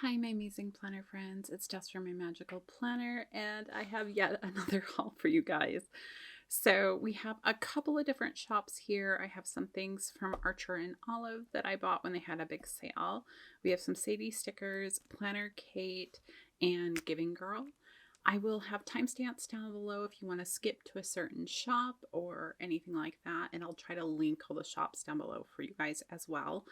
Hi, my amazing planner friends. It's Jess from My Magical Planner, and I have yet another haul for you guys. So, we have a couple of different shops here. I have some things from Archer and Olive that I bought when they had a big sale. We have some Sadie stickers, Planner Kate, and Giving Girl. I will have timestamps down below if you want to skip to a certain shop or anything like that, and I'll try to link all the shops down below for you guys as well.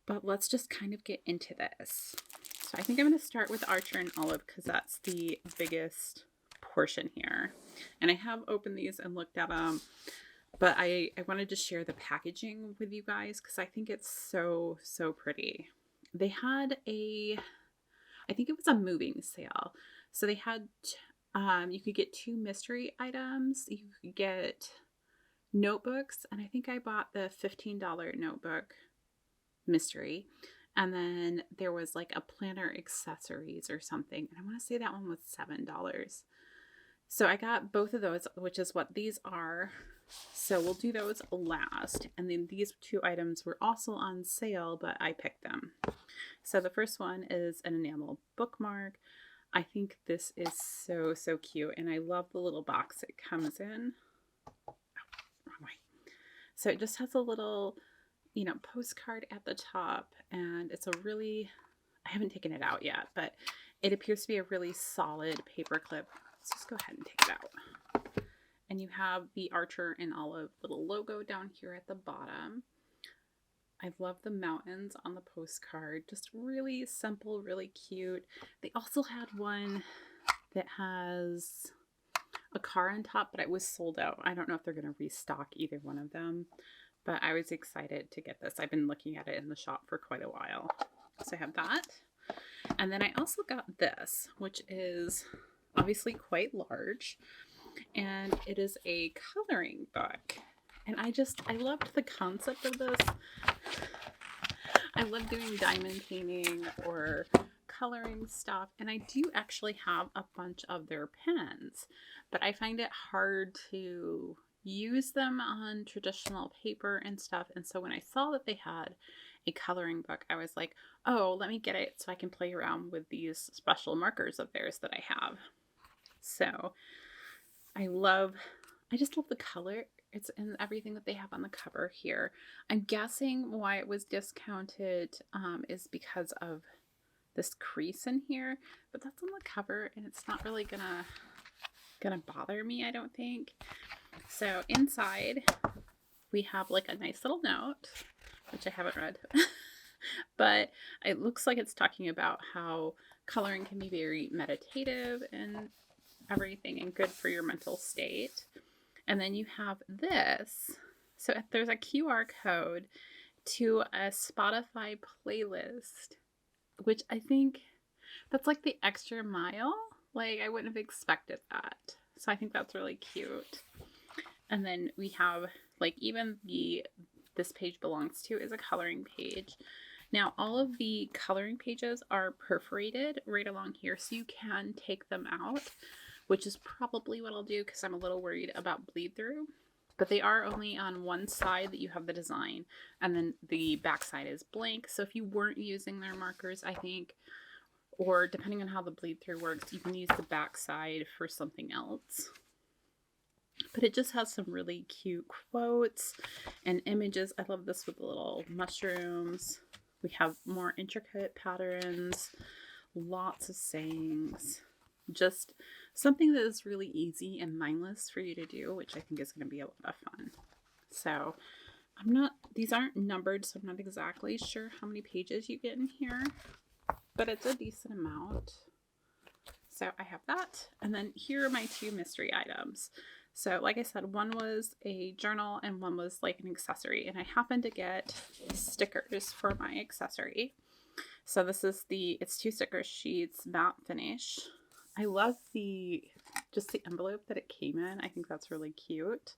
But let's just kind of get into this. So I think I'm going to start with Archer and Olive because that's the biggest portion here. And I have opened these and looked at them, but I wanted to share the packaging with you guys because I think it's so pretty. They had I think it was a moving sale. So they had, you could get 2 mystery items. You could get notebooks, and I think I bought the $15 notebook mystery. And then there was like a planner accessories or something. And I want to say that one was $7. So I got both of those, which is what these are. So we'll do those last. And then these 2 items were also on sale, but I picked them. So the first one is an enamel bookmark. I think this is so cute. And I love the little box it comes in. Oh, wrong way. So it just has a little postcard at the top, and it's a really, I haven't taken it out yet, but it appears to be a really solid paper clip. Let's just go ahead and take it out. And you have the Archer and Olive little logo down here at the bottom. I love the mountains on the postcard, just really simple, really cute. They also had one that has a car on top, but it was sold out. I don't know if they're going to restock either one of them. But I was excited to get this. I've been looking at it in the shop for quite a while. So I have that. And then I also got this, which is obviously quite large. And it is a coloring book. And I loved the concept of this. I love doing diamond painting or coloring stuff. And I do actually have a bunch of their pens. But I find it hard to use them on traditional paper and stuff. And so when I saw that they had a coloring book, I was like, oh, let me get it so I can play around with these special markers of theirs that I have. So I just love the color. It's in everything that they have on the cover here. I'm guessing why it was discounted is because of this crease in here, but that's on the cover and it's not really gonna bother me, I don't think. So inside we have like a nice little note, which I haven't read, but it looks like it's talking about how coloring can be very meditative and everything and good for your mental state. And then you have this. So if there's a QR code to a Spotify playlist, which I think that's like the extra mile. Like I wouldn't have expected that. So I think that's really cute. And then we have like even this page belongs to is a coloring page. Now all of the coloring pages are perforated right along here, so you can take them out, which is probably what I'll do because I'm a little worried about bleed through. But they are only on one side that you have the design, and then the back side is blank. So if you weren't using their markers, I think, or depending on how the bleed through works, you can use the back side for something else. But it just has some really cute quotes and images. I love this with the little mushrooms. We have more intricate patterns, lots of sayings. Just something that is really easy and mindless for you to do, which I think is going to be a lot of fun. So these aren't numbered, so I'm not exactly sure how many pages you get in here, but it's a decent amount. So I have that. And then here are my 2 mystery items. So like I said, one was a journal and one was like an accessory. And I happened to get stickers for my accessory. So this is it's 2 sticker sheets, matte finish. I love just the envelope that it came in. I think that's really cute.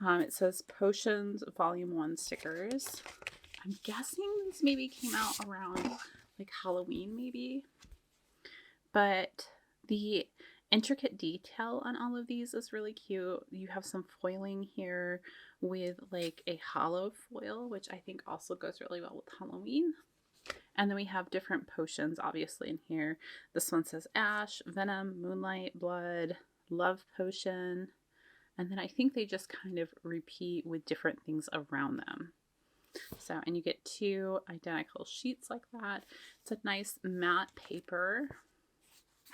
It says Potions Volume 1 stickers. I'm guessing these maybe came out around like Halloween maybe. But the intricate detail on all of these is really cute. You have some foiling here with like a hollow foil, which I think also goes really well with Halloween. And then we have different potions, obviously, in here. This one says Ash, Venom, Moonlight, Blood, Love Potion. And then I think they just kind of repeat with different things around them. So, and you get 2 identical sheets like that. It's a nice matte paper.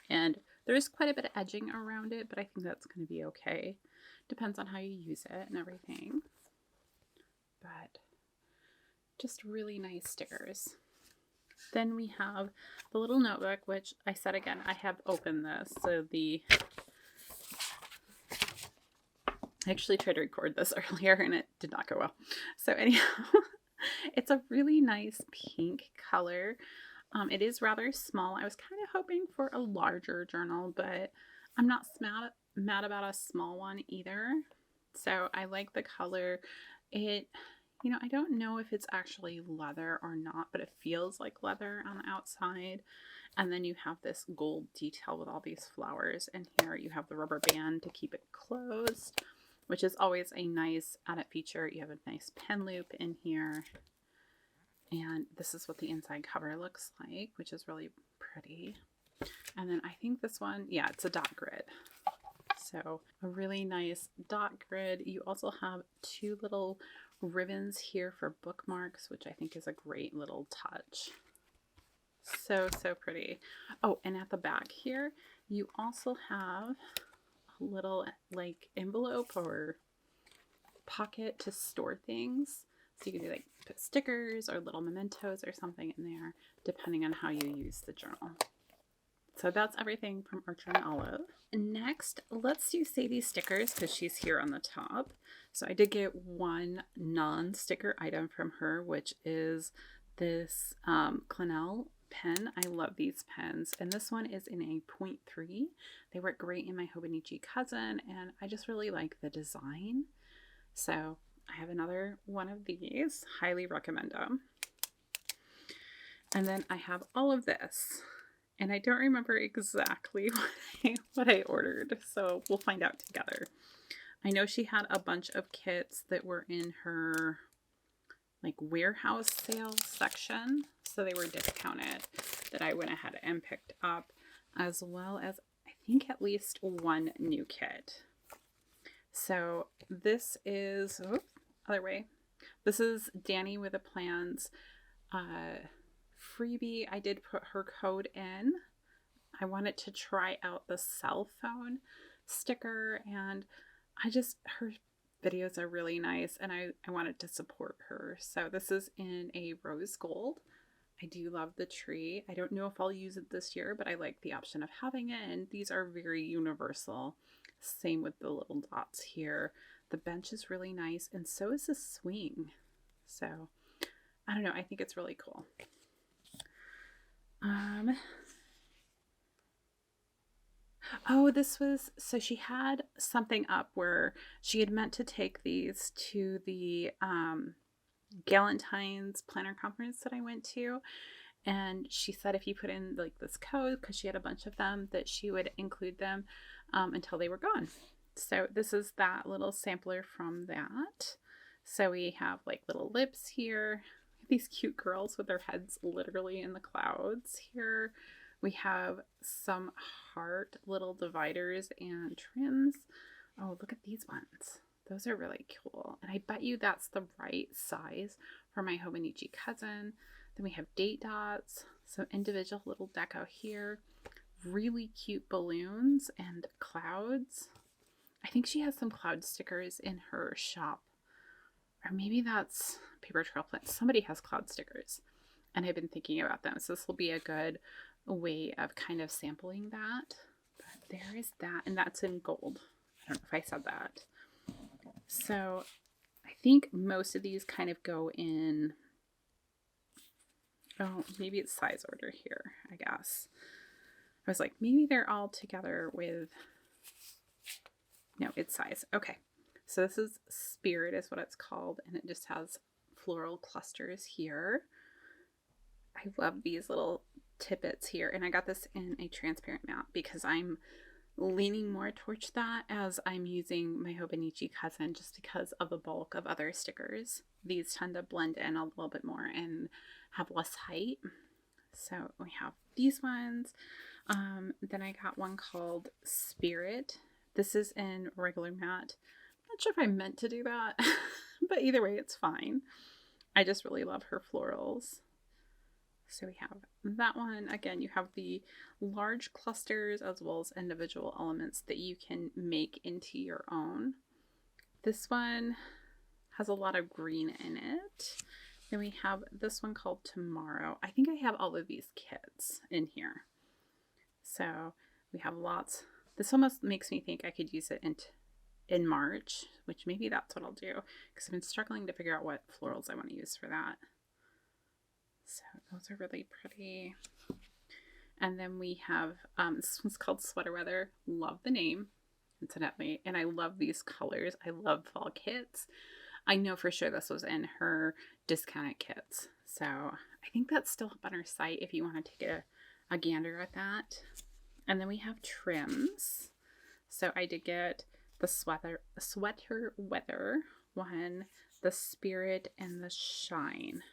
And there is quite a bit of edging around it, but I think that's going to be okay. Depends on how you use it and everything. But just really nice stickers. Then we have the little notebook, which I said again, I have opened this. So I actually tried to record this earlier and it did not go well. So anyhow, it's a really nice pink color. It is rather small. I was kind of hoping for a larger journal, but I'm not mad about a small one either. So I like the color. It, you know, I don't know if it's actually leather or not, but it feels like leather on the outside. And then you have this gold detail with all these flowers. And here you have the rubber band to keep it closed, which is always a nice added feature. You have a nice pen loop in here. And this is what the inside cover looks like, which is really pretty. And then I think this one, yeah, it's a dot grid. So a really nice dot grid. You also have 2 little ribbons here for bookmarks, which I think is a great little touch. So pretty. Oh, and at the back here, you also have a little like envelope or pocket to store things. So you can do like put stickers or little mementos or something in there, depending on how you use the journal. So that's everything from Archer and Olive. Next, let's do Sadie's stickers because she's here on the top. So I did get 1 non-sticker item from her, which is this Clinell pen. I love these pens. And this one is in a 0.3. They work great in my Hobonichi Cousin, and I just really like the design. So I have another one of these. Highly recommend them. And then I have all of this. And I don't remember exactly what I ordered, so we'll find out together. I know she had a bunch of kits that were in her like warehouse sales section, so they were discounted, that I went ahead and picked up, as well as I think at least 1 new kit. So this is, oops, other way. This is Danny with a Plans freebie. I did put her code in. I wanted to try out the cell phone sticker, and her videos are really nice, and I wanted to support her. So this is in a rose gold. I do love the tree. I don't know if I'll use it this year, but I like the option of having it, and these are very universal. Same with the little dots here. The bench is really nice, and so is the swing. So I don't know, I think it's really cool. Oh, so she had something up where she had meant to take these to the Galentine's planner conference that I went to. And she said if you put in like this code, because she had a bunch of them, that she would include them until they were gone. So this is that little sampler from that. So we have like little lips here. These cute girls with their heads literally in the clouds here. We have some heart little dividers and trims. Oh, look at these ones. Those are really cool. And I bet you that's the right size for my Hobonichi Cousin. Then we have date dots, some individual little deco here, really cute balloons and clouds. I think she has some cloud stickers in her shop. Or maybe that's Paper Trail Plans. Somebody has cloud stickers, and I've been thinking about them. So this will be a good way of kind of sampling that. But there is that, and that's in gold. I don't know if I said that. So I think most of these kind of go in, oh, maybe it's size order here, I guess. I was like, maybe they're all together with, no, it's size. Okay. So this is Spirit is what it's called, and it just has floral clusters here. I love these little tidbits here, and I got this in a transparent matte because I'm leaning more towards that as I'm using my Hobonichi Cousin, just because of the bulk of other stickers. These tend to blend in a little bit more and have less height. So we have these ones. Then I got one called Spirit. This is in regular matte. Not sure if I meant to do that, but either way, it's fine. I just really love her florals. So we have that one. Again, you have the large clusters as well as individual elements that you can make into your own. This one has a lot of green in it. Then we have this one called Tomorrow. I think I have all of these kits in here. So we have lots. This almost makes me think I could use it in March, which maybe that's what I'll do, because I've been struggling to figure out what florals I want to use for that. So those are really pretty. And then we have, this one's called Sweater Weather. Love the name, incidentally. And I love these colors. I love fall kits. I know for sure this was in her discounted kits. So I think that's still up on her site if you want to take a gander at that. And then we have trims. So I did get the Sweater Weather one, the Spirit, and the Shine,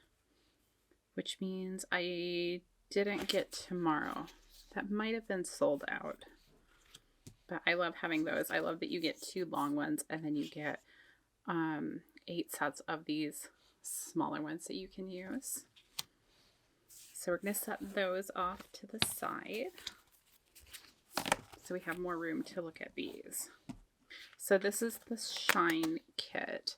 which means I didn't get Tomorrow. That might have been sold out. But I love having those. I love that you get 2 long ones and then you get 8 sets of these smaller ones that you can use. So we're going to set those off to the side so we have more room to look at these. So this is the Shine kit.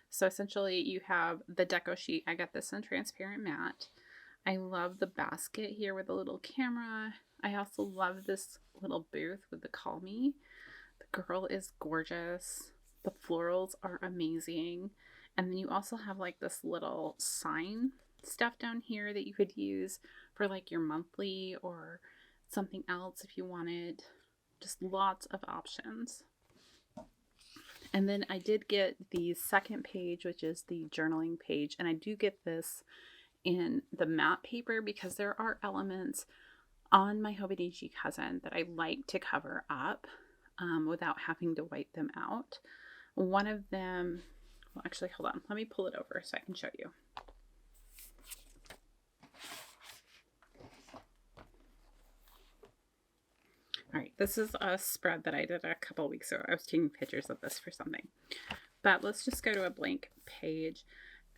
So essentially you have the deco sheet. I got this in transparent matte. I love the basket here with a little camera. I also love this little booth with the Call Me. The girl is gorgeous. The florals are amazing. And then you also have like this little sign stuff down here that you could use for like your monthly or something else if you wanted. Just lots of options. And then I did get the second page, which is the journaling page. And I do get this in the matte paper because there are elements on my Hobonichi Cousin that I like to cover up without having to wipe them out. One of them, well, actually, hold on. Let me pull it over so I can show you. All right, this is a spread that I did a couple weeks ago. I was taking pictures of this for something. But let's just go to a blank page.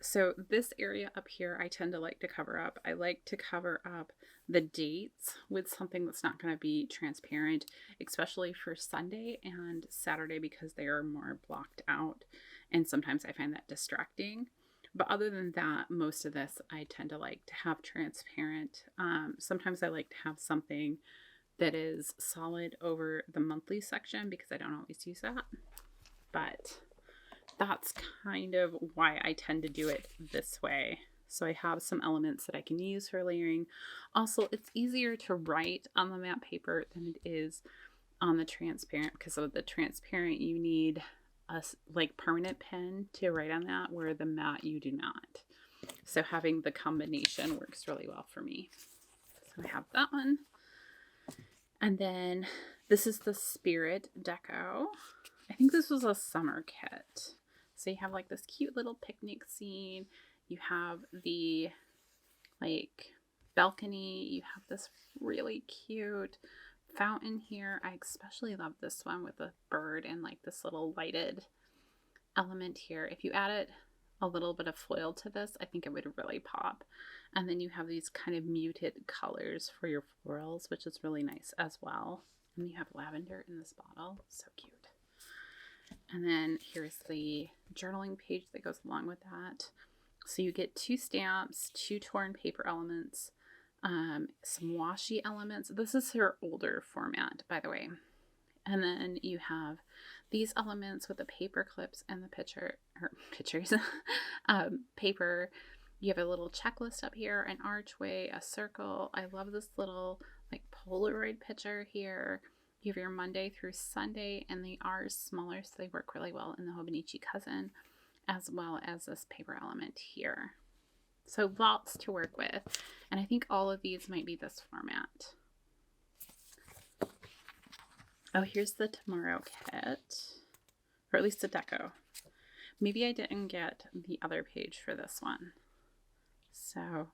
So this area up here, I tend to like to cover up. I like to cover up the dates with something that's not going to be transparent, especially for Sunday and Saturday because they are more blocked out. And sometimes I find that distracting. But other than that, most of this I tend to like to have transparent. Sometimes I like to have something that is solid over the monthly section because I don't always use that. But that's kind of why I tend to do it this way. So I have some elements that I can use for layering. Also, it's easier to write on the matte paper than it is on the transparent, because of the transparent you need a like permanent pen to write on that, where the matte you do not. So having the combination works really well for me. So I have that one. And then this is the Spirit Deco. I think this was a summer kit. So you have like this cute little picnic scene. You have the like balcony. You have this really cute fountain here. I especially love this one with the bird and like this little lighted element here. If you added a little bit of foil to this, I think it would really pop. And then you have these kind of muted colors for your florals, which is really nice as well. And you have lavender in this bottle. So cute. And then here's the journaling page that goes along with that. So you get 2 stamps, 2 torn paper elements, some washi elements. This is her older format, by the way. And then you have these elements with the paper clips and the pictures, paper. You have a little checklist up here, an archway, a circle. I love this little like Polaroid picture here. You have your Monday through Sunday, and they are smaller, so they work really well in the Hobonichi Cousin, as well as this paper element here. So lots to work with. And I think all of these might be this format. Oh, here's the Tomorrow kit, or at least the deco. Maybe I didn't get the other page for this one. So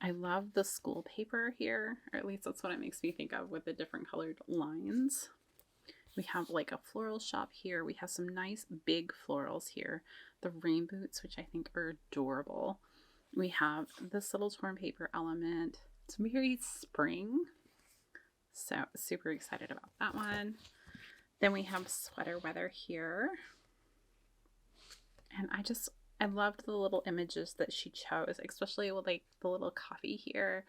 I love the school paper here, or at least that's what it makes me think of with the different colored lines. We have like a floral shop here. We have some nice big florals here. The rain boots, which I think are adorable. We have this little torn paper element. It's very spring. So super excited about that one. Then we have sweater weather here. And I loved the little images that she chose, especially with like the little coffee here,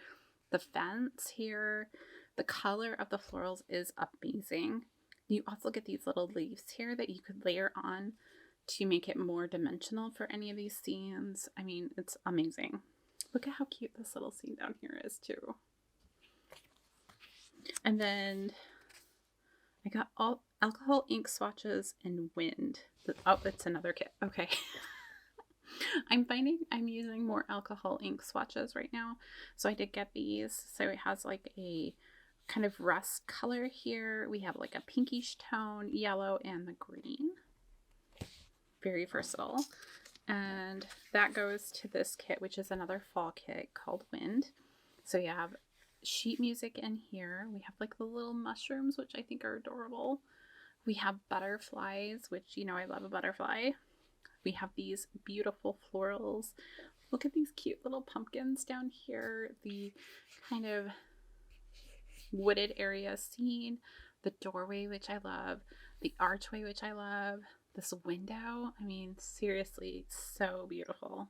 the fence here. The color of the florals is amazing. You also get these little leaves here that you could layer on to make it more dimensional for any of these scenes. I mean, it's amazing. Look at how cute this little scene down here is too. And then I got all alcohol ink swatches and wind. Oh, it's another kit. Okay. I'm finding I'm using more alcohol ink swatches right now. So I did get these. So it has like a kind of rust color here. We have like a pinkish tone, yellow, and the green. Very versatile. And that goes to this kit, which is another fall kit called Wind. So you have sheet music in here. We have like the little mushrooms, which I think are adorable. We have butterflies, which, you know, I love a butterfly. We have these beautiful florals. Look at these cute little pumpkins down here. The kind of wooded area scene. The doorway, which I love. The archway, which I love. This window. I mean, seriously, so beautiful.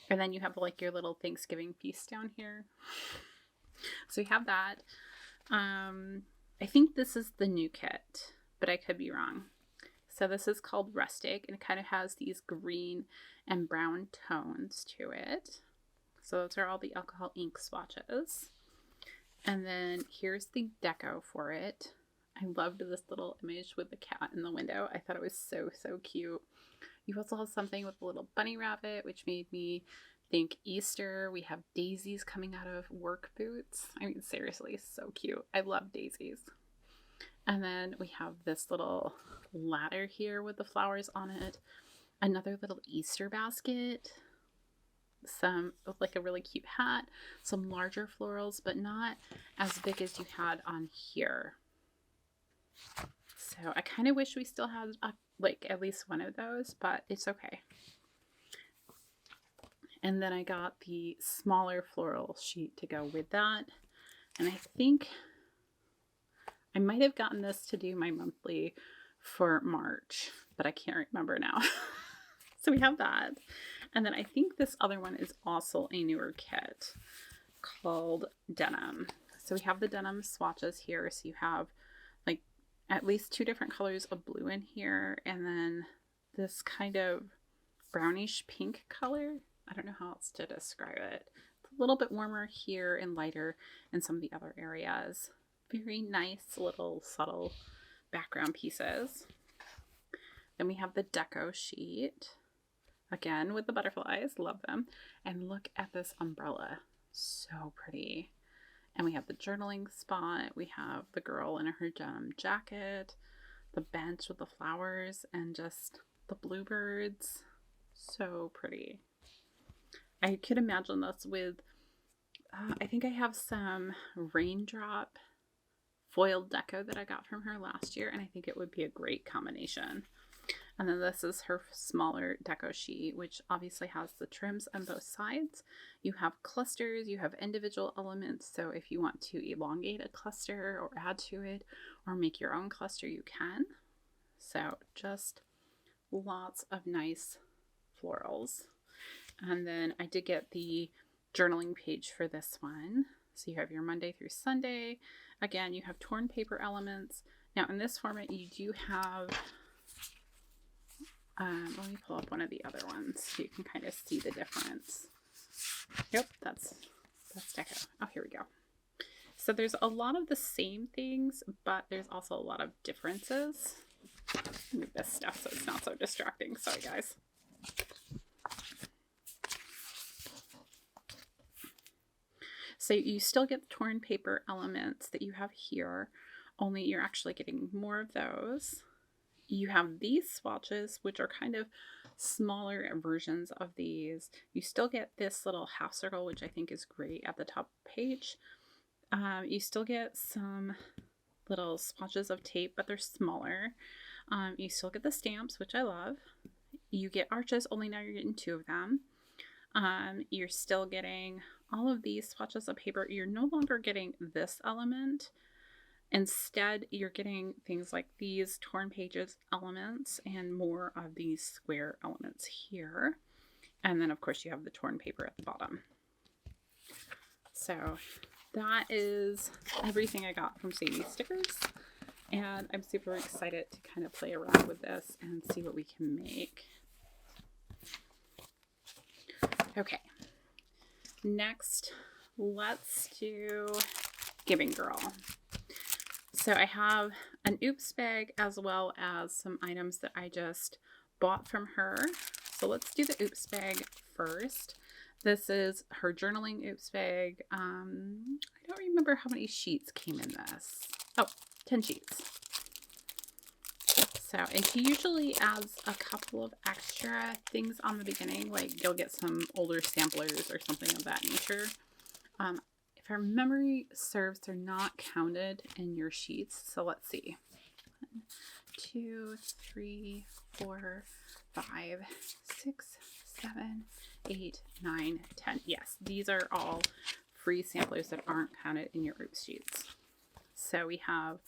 And then you have like your little Thanksgiving feast down here. So you have that. I think this is the new kit, but I could be wrong. So this is called Rustic, and it kind of has these green and brown tones to it. So those are all the alcohol ink swatches. And then here's the deco for it. I loved this little image with the cat in the window. I thought it was so, so cute. You also have something with a little bunny rabbit, which made me think Easter. We have daisies coming out of work boots. I mean, seriously, so cute. I love daisies. And then we have this little ladder here with the flowers on it. Another little Easter basket. Some like a really cute hat. Some larger florals, but not as big as you had on here. So I kind of wish we still had like at least one of those, but it's okay. And then I got the smaller floral sheet to go with that. And I think I might have gotten this to do my monthly for March, but I can't remember now. So we have that. And then I think this other one is also a newer kit called Denim. So we have the denim swatches here. So you have like at least 2 different colors of blue in here. And then this kind of brownish pink color. I don't know how else to describe it. It's a little bit warmer here and lighter in some of the other areas. Very nice little subtle background pieces. Then we have the deco sheet. Again with the butterflies, love them. And look at this umbrella. So pretty. And we have the journaling spot. We have the girl in her denim jacket. The bench with the flowers and just the bluebirds. So pretty. I could imagine this with, I think I have some raindrop foiled deco that I got from her last year, and I think it would be a great combination. And then this is her smaller deco sheet, which obviously has the trims on both sides. You have clusters, you have individual elements, so if you want to elongate a cluster or add to it or make your own cluster, you can. So just lots of nice florals. And then I did get the journaling page for this one. So you have your Monday through Sunday. Again, you have torn paper elements. Now in this format, you do have, let me pull up one of the other ones so you can kind of see the difference. Yep, that's deco. Oh, here we go. So there's a lot of the same things, but there's also a lot of differences. Move this stuff so it's not so distracting. Sorry, guys. So you still get the torn paper elements that you have here, only you're actually getting more of those. You have these swatches, which are kind of smaller versions of these. You still get this little half circle, which I think is great at the top page. You still get some little swatches of tape, but they're smaller. You still get the stamps, which I love. You get arches, only now you're getting 2 of them. You're still getting all of these swatches of paper. You're no longer getting this element. Instead, you're getting things like these torn pages elements and more of these square elements here. And then, of course, you have the torn paper at the bottom. So that is everything I got from Sadie Stickers. And I'm super excited to kind of play around with this and see what we can make. Okay, next, let's do Giving Girl. So I have an oops bag as well as some items that I just bought from her. So let's do the oops bag first. This is her journaling oops bag. I don't remember how many sheets came in this. Oh, 10 sheets. So, and she usually adds a couple of extra things on the beginning, like you'll get some older samplers or something of that nature. If our memory serves, they're not counted in your sheets. So let's see. 1, 2, 3, 4, 5, 6, 7, 8, 9, 10. Yes, these are all free samplers that aren't counted in your oops sheets. So we have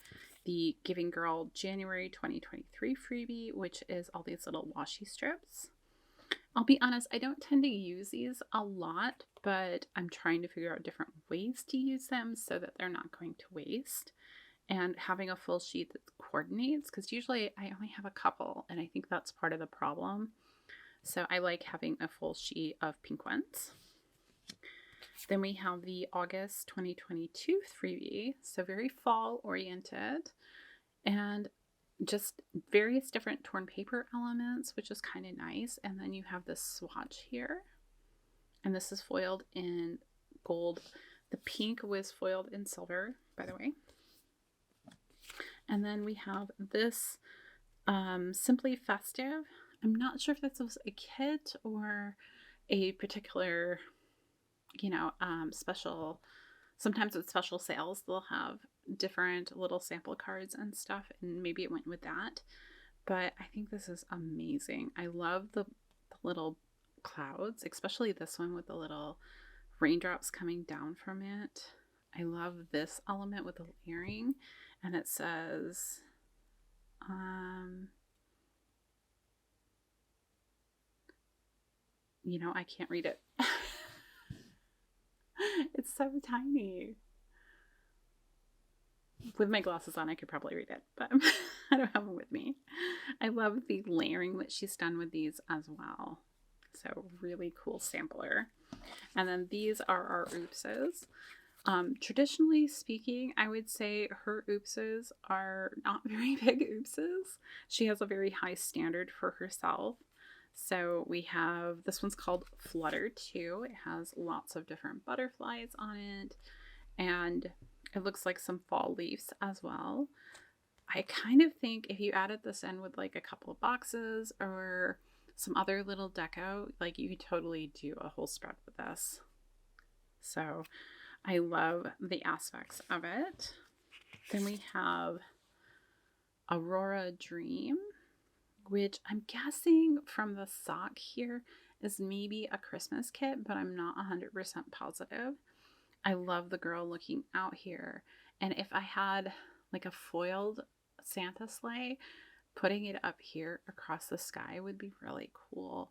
the Giving Girl January 2023 freebie, which is all these little washi strips. I'll be honest, I don't tend to use these a lot, but I'm trying to figure out different ways to use them so that they're not going to waste. And having a full sheet that coordinates, because usually I only have a couple, and I think that's part of the problem. So I like having a full sheet of pink ones. Then we have the August 2022 freebie, so very fall oriented, and just various different torn paper elements, which is kind of nice. And then you have this swatch here, and this is foiled in gold. The pink was foiled in silver, by the way. And then we have this Simply Festive. I'm not sure if this was a kit or a particular, special. Sometimes with special sales, they'll have different little sample cards and stuff, and maybe it went with that. But I think this is amazing. I love the little clouds, especially this one with the little raindrops coming down from it. I love this element with the layering, and it says, I can't read it. It's so tiny. With my glasses on, I could probably read it, but I don't have them with me. I love the layering that she's done with these as well. So really cool sampler. And then these are our oopses. Traditionally speaking, I would say her oopses are not very big oopses. She has a very high standard for herself. So we have, this one's called Flutter 2. It has lots of different butterflies on it, and it looks like some fall leaves as well. I kind of think if you added this in with like a couple of boxes or some other little deco, like you could totally do a whole spread with this. So I love the aspects of it. Then we have Aurora Dream, which I'm guessing from the sock here is maybe a Christmas kit, but I'm not 100% positive. I love the girl looking out here. And if I had like a foiled Santa sleigh, putting it up here across the sky would be really cool.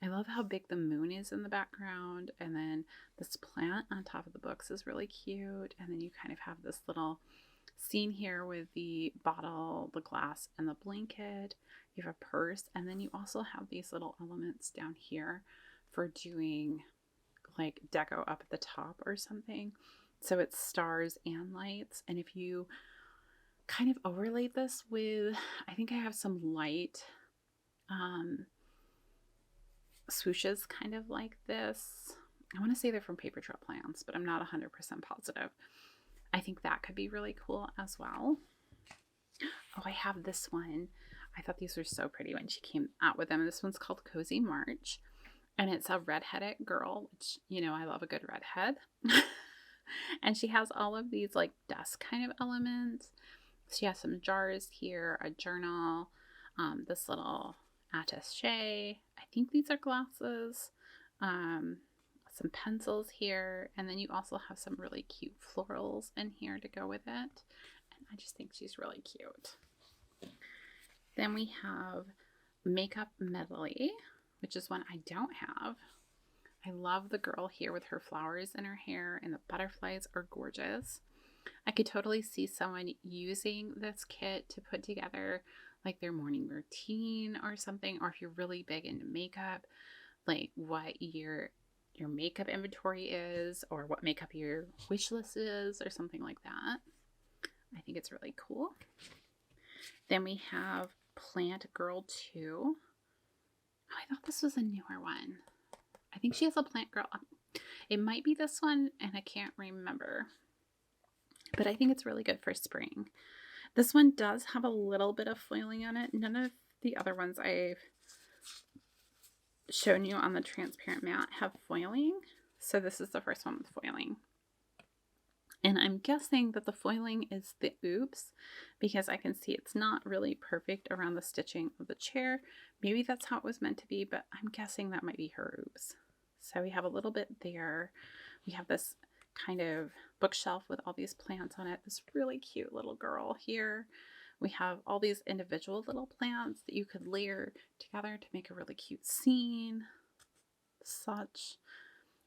I love how big the moon is in the background. And then this plant on top of the books is really cute. And then you kind of have this little scene here with the bottle, the glass, and the blanket. You have a purse, and then you also have these little elements down here for doing like deco up at the top or something. So it's stars and lights. And if you kind of overlay this with, I think I have some light swooshes kind of like this. I want to say they're from Paper Trail Plans, but I'm not 100% positive. I think that could be really cool as well. Oh, I have this one. I thought these were so pretty when she came out with them. This one's called Cozy March, and it's a redheaded girl, which, you know, I love a good redhead. And she has all of these like desk kind of elements. She has some jars here, a journal, this little attaché. I think these are glasses. Some pencils here, and then you also have some really cute florals in here to go with it. And I just think she's really cute. Then we have Makeup Medley, which is one I don't have. I love the girl here with her flowers in her hair, and the butterflies are gorgeous. I could totally see someone using this kit to put together like their morning routine or something, or if you're really big into makeup, like what your makeup inventory is, or what makeup your wish list is, or something like that. I think it's really cool. Then we have Plant Girl 2. Oh, I thought this was a newer one. I think she has a Plant Girl. It might be this one, and I can't remember. But I think it's really good for spring. This one does have a little bit of foiling on it. None of the other ones I've shown you on the transparent mat have foiling. So this is the first one with foiling. And I'm guessing that the foiling is the oops, because I can see it's not really perfect around the stitching of the chair. Maybe that's how it was meant to be, but I'm guessing that might be her oops. So we have a little bit there. We have this kind of bookshelf with all these plants on it. This really cute little girl here. We have all these individual little plants that you could layer together to make a really cute scene. Such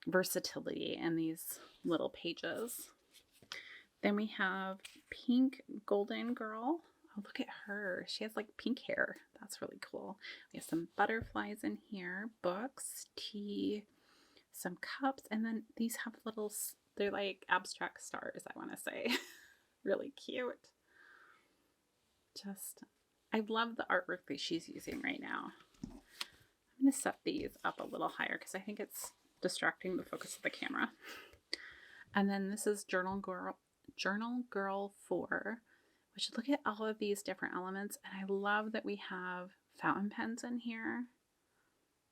versatility in these little pages. Then we have Pink Golden Girl. Oh, look at her. She has like pink hair. That's really cool. We have some butterflies in here, books, tea, some cups, and then these have little, they're like abstract stars, I want to say. Really cute. I love the artwork that she's using right now. I'm going to set these up a little higher because I think it's distracting the focus of the camera. And then this is Journal Girl 4, which, look at all of these different elements. And I love that we have fountain pens in here.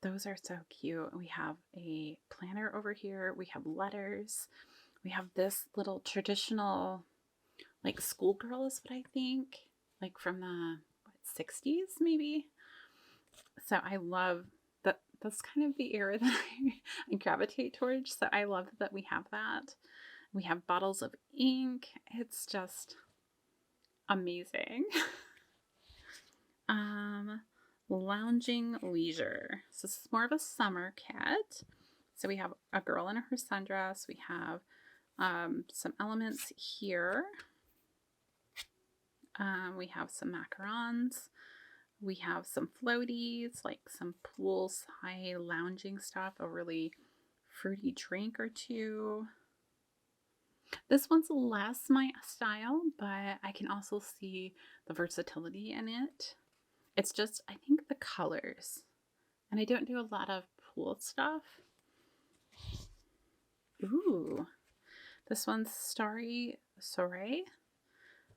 Those are so cute. We have a planner over here. We have letters. We have this little traditional, like, schoolgirl is what I think, like from the 60s maybe. So I love that. That's kind of the era that I gravitate towards. So I love that we have that. We have bottles of ink. It's just amazing. Lounging Leisure. So this is more of a summer kit. So we have a girl in her sundress. We have some elements here. We have some macarons. We have some floaties, like some poolside lounging stuff, a really fruity drink or two. This one's less my style, but I can also see the versatility in it. It's just, I think, the colors. And I don't do a lot of pool stuff. Ooh, this one's Starry Soiree.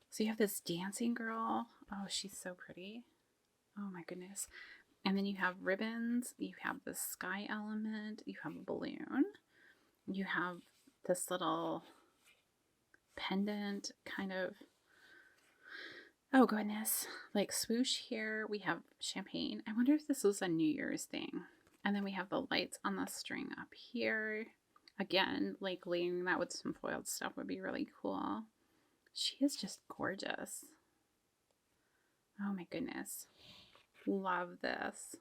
So you have this dancing girl. Oh, she's so pretty. Oh my goodness. And then you have ribbons. You have the sky element. You have a balloon. You have this little pendant kind of, oh goodness, like swoosh here. We have champagne. I wonder if this was a New Year's thing. And then we have the lights on the string up here. Again, like layering that with some foiled stuff would be really cool. She is just gorgeous. Oh my goodness. Love this.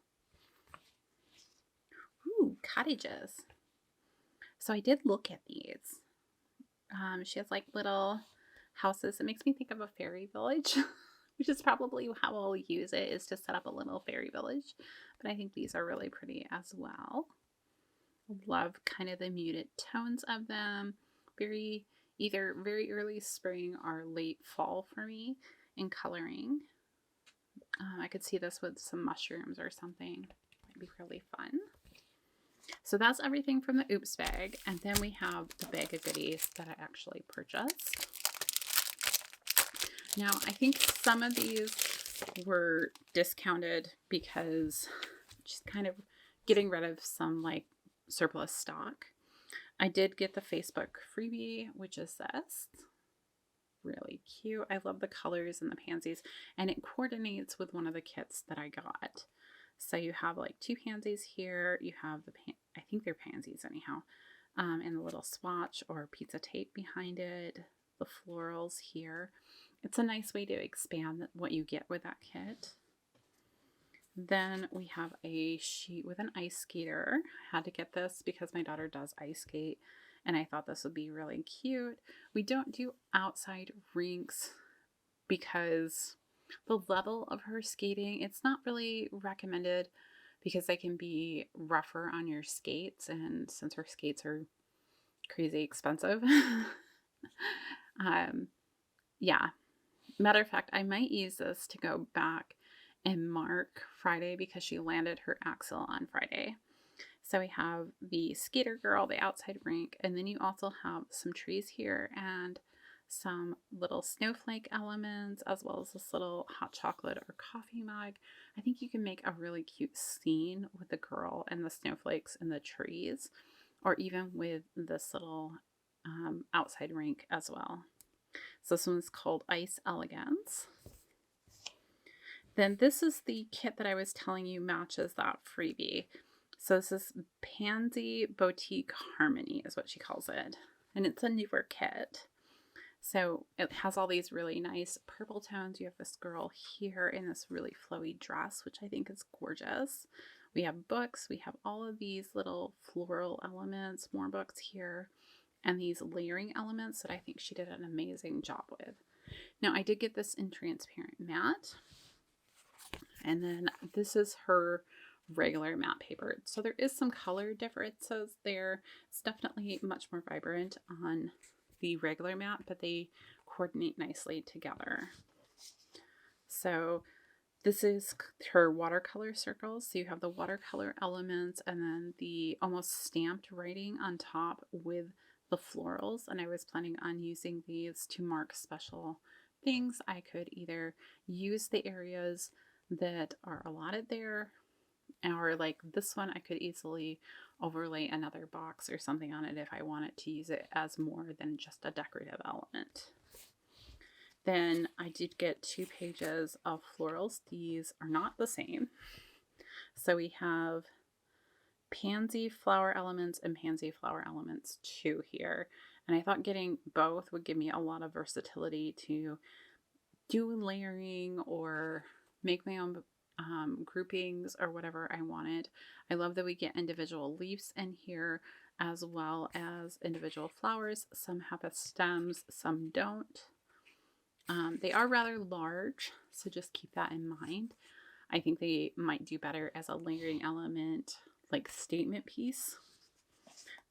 Ooh, cottages. So I did look at these. She has like little houses. It makes me think of a fairy village, which is probably how I'll use it, is to set up a little fairy village. But I think these are really pretty as well. Love kind of the muted tones of them. Either very early spring or late fall for me in coloring. I could see this with some mushrooms or something. Might be really fun. So that's everything from the Oops bag. And then we have the bag of goodies that I actually purchased. Now, I think some of these were discounted because she's kind of getting rid of some like surplus stock. I did get the Facebook freebie, which is this. Really cute. I love the colors and the pansies, and it coordinates with one of the kits that I got. So you have like 2 pansies here. You have the, I think they're pansies anyhow, and the little swatch or pizza tape behind it. The florals here. It's a nice way to expand what you get with that kit. Then we have a sheet with an ice skater. I had to get this because my daughter does ice skate, and I thought this would be really cute. We don't do outside rinks because the level of her skating, it's not really recommended because they can be rougher on your skates, and since her skates are crazy expensive. Yeah. Matter of fact, I might use this to go back and mark Friday because she landed her axle on Friday. So we have the skater girl, the outside rink, and then you also have some trees here and some little snowflake elements, as well as this little hot chocolate or coffee mug. I think you can make a really cute scene with the girl and the snowflakes and the trees, or even with this little outside rink as well. So this one's called Ice Elegance. Then this is the kit that I was telling you matches that freebie. So this is Pansy Boutique Harmony is what she calls it. And it's a newer kit. So it has all these really nice purple tones. You have this girl here in this really flowy dress, which I think is gorgeous. We have books. We have all of these little floral elements, more books here, and these layering elements that I think she did an amazing job with. Now, I did get this in transparent matte. And then this is her regular matte paper. So there is some color differences there. It's definitely much more vibrant on the regular matte, but they coordinate nicely together. So this is her watercolor circles. So you have the watercolor elements and then the almost stamped writing on top with the florals. And I was planning on using these to mark special things. I could either use the areas that are allotted there, or like this one, I could easily overlay another box or something on it if I wanted to use it as more than just a decorative element. Then I did get 2 pages of florals. These are not the same. So we have Pansy Flower Elements and Pansy Flower Elements 2 here. And I thought getting both would give me a lot of versatility to do layering or make my own groupings or whatever I wanted. I love that we get individual leaves in here as well as individual flowers. Some have stems, some don't. They are rather large, so just keep that in mind. I think they might do better as a layering element, like statement piece.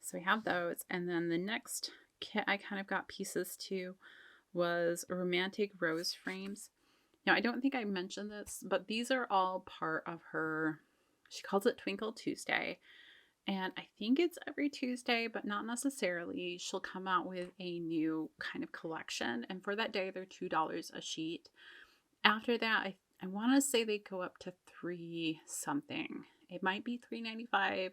So we have those. And then the next kit I kind of got pieces to was romantic rose frames. Now, I don't think I mentioned this, but these are all part of her, she calls it Twinkle Tuesday. And I think it's every Tuesday, but not necessarily. She'll come out with a new kind of collection. And for that day, they're $2 a sheet. After that, I want to say they go up to $3 something. It might be $3.95.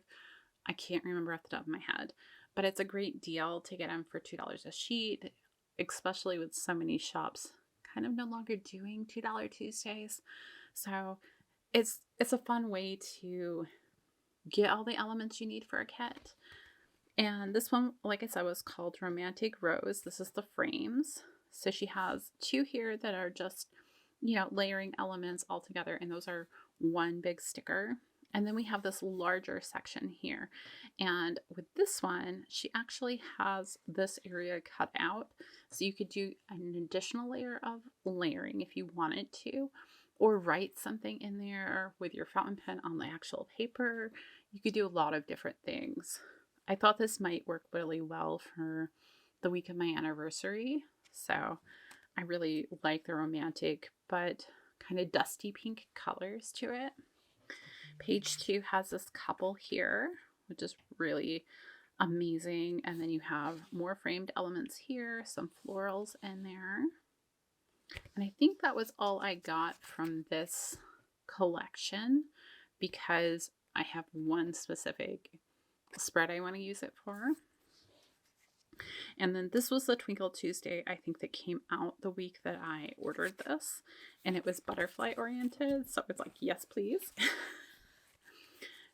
I can't remember off the top of my head. But it's a great deal to get them for $2 a sheet, especially with so many shops kind of no longer doing $2 Tuesdays. So it's a fun way to get all the elements you need for a kit. And this one, like I said, was called Romantic Rose. This is the frames. So she has 2 here that are just, layering elements all together, and those are one big sticker. And then we have this larger section here. And with this one, she actually has this area cut out. So you could do an additional layer of layering if you wanted to, or write something in there with your fountain pen on the actual paper. You could do a lot of different things. I thought this might work really well for the week of my anniversary. So I really like the romantic, but kind of dusty pink colors to it. Page 2 has this couple here, which is really amazing. And then you have more framed elements here, some florals in there. And I think that was all I got from this collection because I have one specific spread I want to use it for. And then this was the Twinkle Tuesday, I think, that came out the week that I ordered this. And it was butterfly oriented. So it's like, yes, please.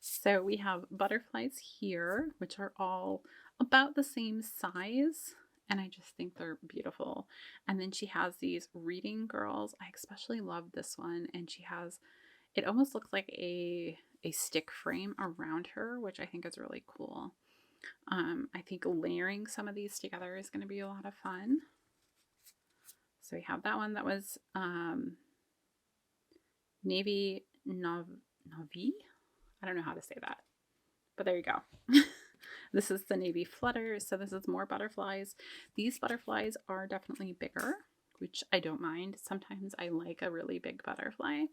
So we have butterflies here, which are all about the same size. And I just think they're beautiful. And then she has these reading girls. I especially love this one. And she has, it almost looks like a stick frame around her, which I think is really cool. I think layering some of these together is going to be a lot of fun. So we have that one that was Navy Navi. I don't know how to say that, but there you go. This is the Navy Flutter, so this is more butterflies. These butterflies are definitely bigger, which I don't mind. Sometimes I like a really big butterfly.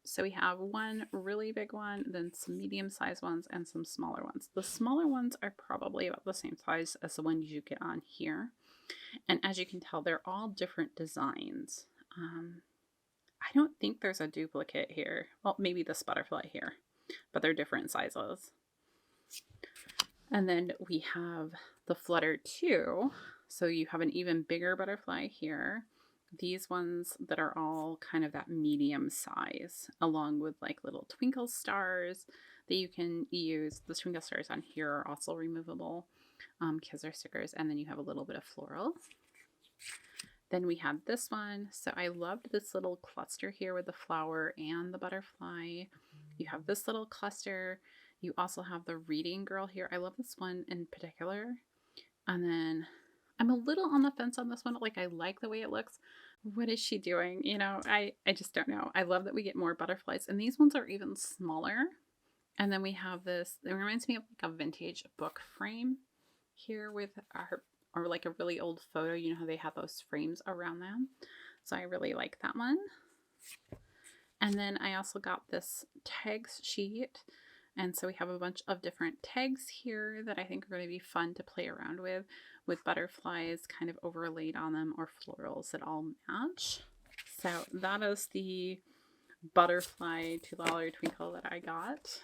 So we have one really big one, then some medium-sized ones, and some smaller ones. The smaller ones are probably about the same size as the ones you get on here. And as you can tell, they're all different designs. I don't think there's a duplicate here. Well, maybe this butterfly here, but they're different sizes. And then we have the Flutter 2. So you have an even bigger butterfly here. These ones that are all kind of that medium size, along with like little twinkle stars that you can use. The twinkle stars on here are also removable because they're stickers. And then you have a little bit of floral. Then we had this one. So I loved this little cluster here with the flower and the butterfly. You have this little cluster. You also have the reading girl here. I love this one in particular. And then I'm a little on the fence on this one. Like, I like the way it looks. What is she doing? You know, I just don't know. I love that we get more butterflies. And these ones are even smaller. And then we have this, it reminds me of like a vintage book frame here with our, or like a really old photo. You know how they have those frames around them. So I really like that one. And then I also got this tags sheet. And so we have a bunch of different tags here that I think are going to be fun to play around with butterflies kind of overlaid on them or florals that all match. So that is the butterfly $2 twinkle that I got.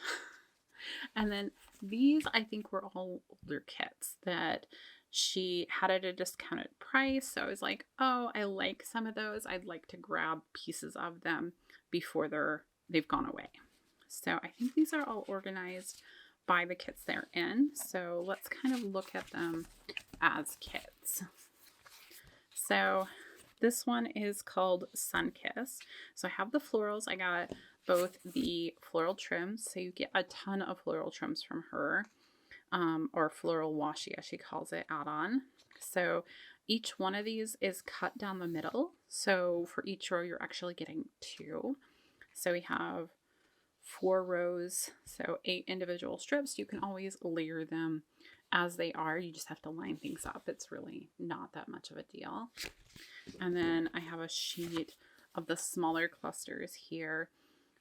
And then these I think were all older kits that she had at a discounted price. So I was like, oh, I like some of those. I'd like to grab pieces of them before they've gone away. So I think these are all organized by the kits they're in. So let's kind of look at them as kits. So this one is called Sunkiss. So I have the florals. I got both the floral trims. So you get a ton of floral trims from her, or floral washi as she calls it, add-on. So each one of these is cut down the middle. So for each row, you're actually getting 2. So we have 4 rows, so 8 individual strips. You can always layer them as they are. You just have to line things up. It's really not that much of a deal. And then I have a sheet of the smaller clusters here.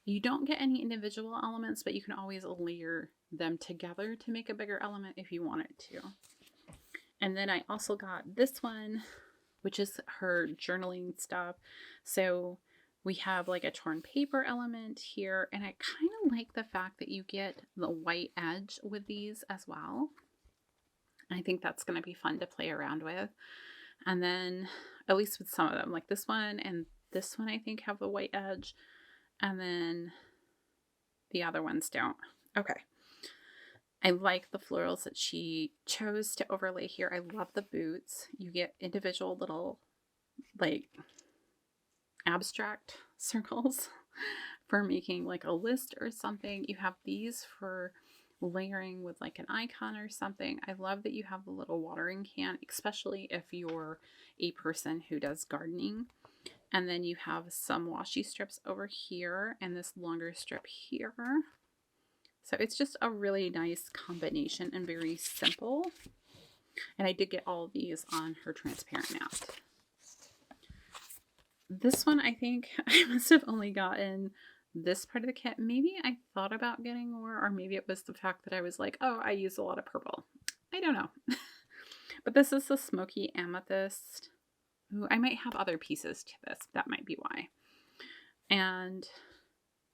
You don't get any individual elements, but you can always layer them together to make a bigger element if you wanted to. And then I also got this one, which is her journaling stuff. So we have like a torn paper element here, and I kind of like the fact that you get the white edge with these as well. I think that's going to be fun to play around with. And then, at least with some of them, like this one and this one I think have the white edge, and then the other ones don't. Okay. I like the florals that she chose to overlay here. I love the boots. You get individual little like abstract circles for making like a list or something. You have these for layering with like an icon or something. I love that you have the little watering can, especially if you're a person who does gardening. And then you have some washi strips over here and this longer strip here. So it's just a really nice combination and very simple. And I did get all of these on her transparent mat. This one, I think I must have only gotten this part of the kit. Maybe I thought about getting more, or maybe it was the fact that I was like, oh, I use a lot of purple. I don't know. But this is the Smoky Amethyst Ooh, I might have other pieces to this. That might be why. And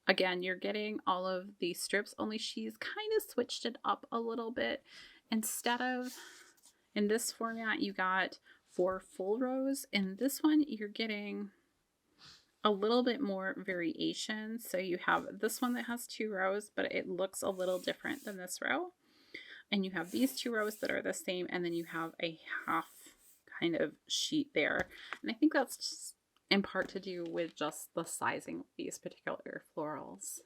again, you're getting all of these strips, only she's kind of switched it up a little bit. Instead of, in this format, you got 4 full rows. In this one, you're getting a little bit more variation. So you have this one that has 2 rows, but it looks a little different than this row. And you have these 2 rows that are the same, and then you have a half kind of sheet there. And I think that's just in part to do with just the sizing of these particular florals.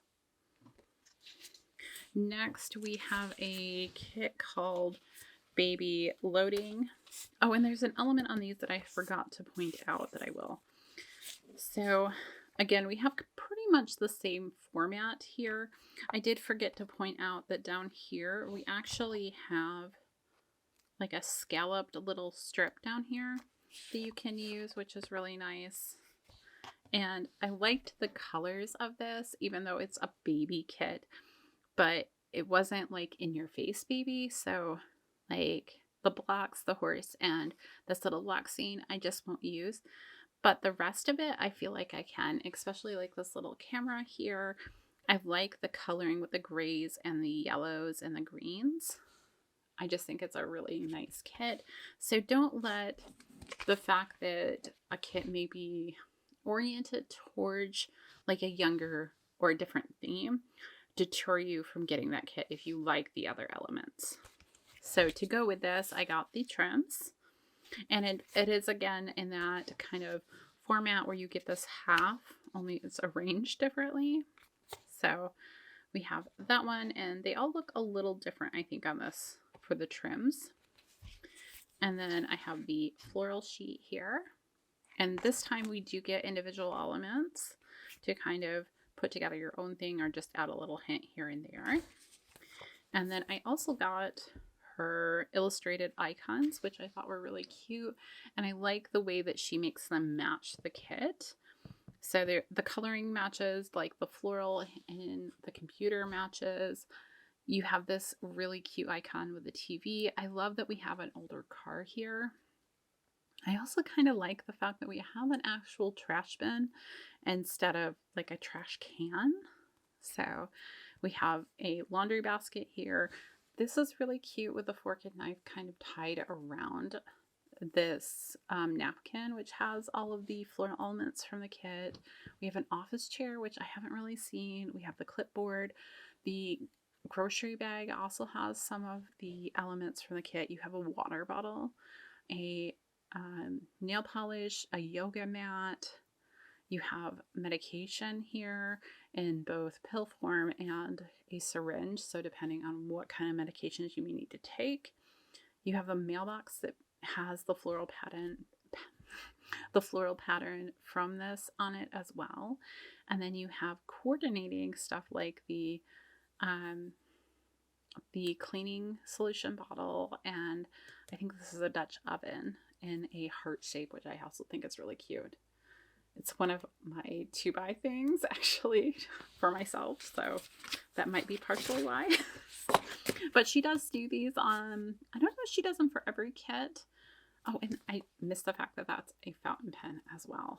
Next, we have a kit called Baby Loading. Oh, and there's an element on these that I forgot to point out that I will. So again, we have pretty much the same format here. I did forget to point out that down here, we actually have like a scalloped little strip down here that you can use, which is really nice. And I liked the colors of this, even though it's a baby kit, but it wasn't like in your face baby. So like the blocks, the horse, and this little block scene, I just won't use. But the rest of it, I feel like I can, especially like this little camera here. I like the coloring with the grays and the yellows and the greens. I just think it's a really nice kit. So don't let the fact that a kit may be oriented towards like a younger or a different theme deter you from getting that kit if you like the other elements. So to go with this, I got the trims, and it is again in that kind of format where you get this half, only it's arranged differently. So we have that one, and they all look a little different, I think, on this for the trims. And then I have the floral sheet here. And this time we do get individual elements to kind of put together your own thing or just add a little hint here and there. And then I also got her illustrated icons, which I thought were really cute. And I like the way that she makes them match the kit. So the coloring matches, like the floral and the computer matches. You have this really cute icon with the TV. I love that we have an older car here. I also kind of like the fact that we have an actual trash bin instead of like a trash can. So we have a laundry basket here. This is really cute with the fork and knife kind of tied around this napkin, which has all of the floral elements from the kit. We have an office chair, which I haven't really seen. We have the clipboard. The grocery bag also has some of the elements from the kit. You have a water bottle, a nail polish, a yoga mat. You have medication here in both pill form and a syringe, so depending on what kind of medications you may need to take. You have a mailbox that has the floral pattern from this on it as well. And then you have coordinating stuff like the cleaning solution bottle, and I think this is a Dutch oven in a heart shape, which I also think is really cute. It's one of my to buy things actually for myself, so that might be partially why. But she does do these on, I don't know if she does them for every kit. Oh, and I missed the fact that that's a fountain pen as well.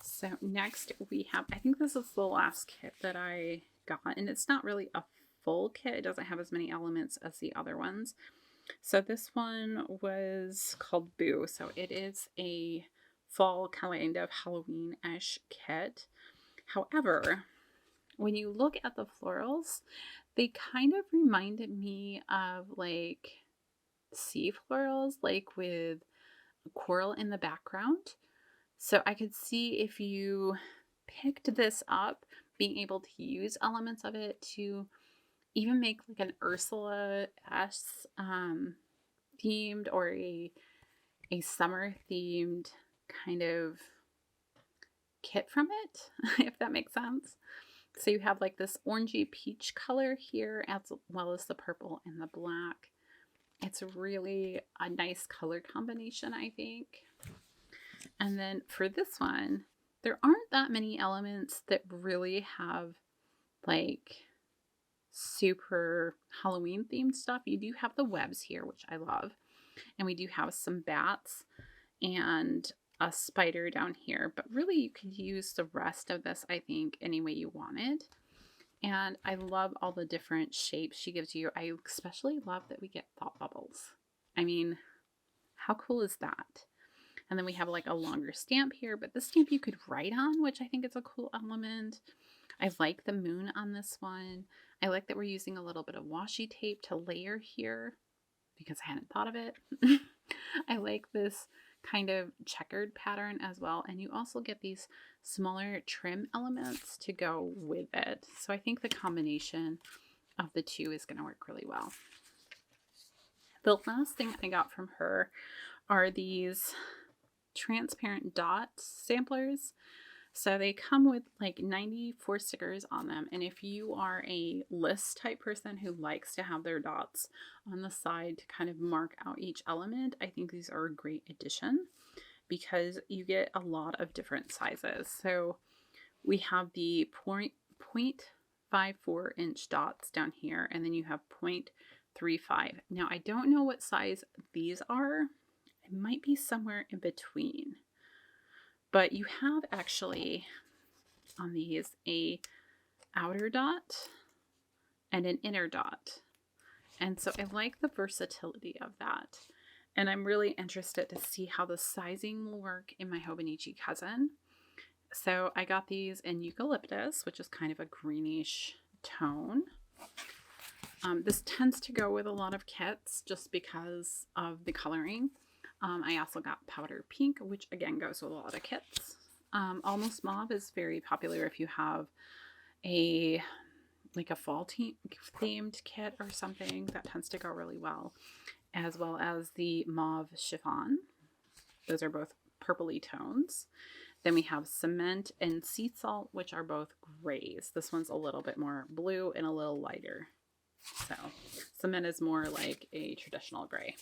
So next we have, I think this is the last kit that I got, and it's not really a full kit. It doesn't have as many elements as the other ones. So this one was called Boo. So it is a fall kind of Halloween-ish kit. However, when you look at the florals, they kind of reminded me of like sea florals, like with coral in the background. So I could see if you picked this up, being able to use elements of it to even make like an Ursula-esque themed or a summer themed kind of kit from it, if that makes sense. So you have like this orangey peach color here, as well as the purple and the black. It's really a nice color combination, I think. And then for this one, there aren't that many elements that really have like super Halloween themed stuff. You do have the webs here, which I love. And we do have some bats. and a spider down here. But really, you could use the rest of this, I think, any way you wanted. And I love all the different shapes she gives you. I especially love that we get thought bubbles. I mean, how cool is that? And then we have like a longer stamp here, but this stamp you could write on, which I think is a cool element. I like the moon on this one. I like that we're using a little bit of washi tape to layer here because I hadn't thought of it. I like this kind of checkered pattern as well. And you also get these smaller trim elements to go with it. So I think the combination of the two is going to work really well. The last thing I got from her are these transparent dot samplers. So they come with like 94 stickers on them. And if you are a list type person who likes to have their dots on the side to kind of mark out each element, I think these are a great addition because you get a lot of different sizes. So we have the 0.54 inch dots down here, and then you have 0.35. Now I don't know what size these are. It might be somewhere in between. But you have actually on these a outer dot and an inner dot. And so I like the versatility of that. And I'm really interested to see how the sizing will work in my Hobonichi Cousin. So I got these in Eucalyptus, which is kind of a greenish tone. This tends to go with a lot of kits just because of the coloring. I also got Powder Pink, which again goes with a lot of kits. Almost Mauve is very popular if you have a fall themed kit or something. That tends to go really well. As well as the Mauve Chiffon. Those are both purpley tones. Then we have Cement and Sea Salt, which are both grays. This one's a little bit more blue and a little lighter. So Cement is more like a traditional gray.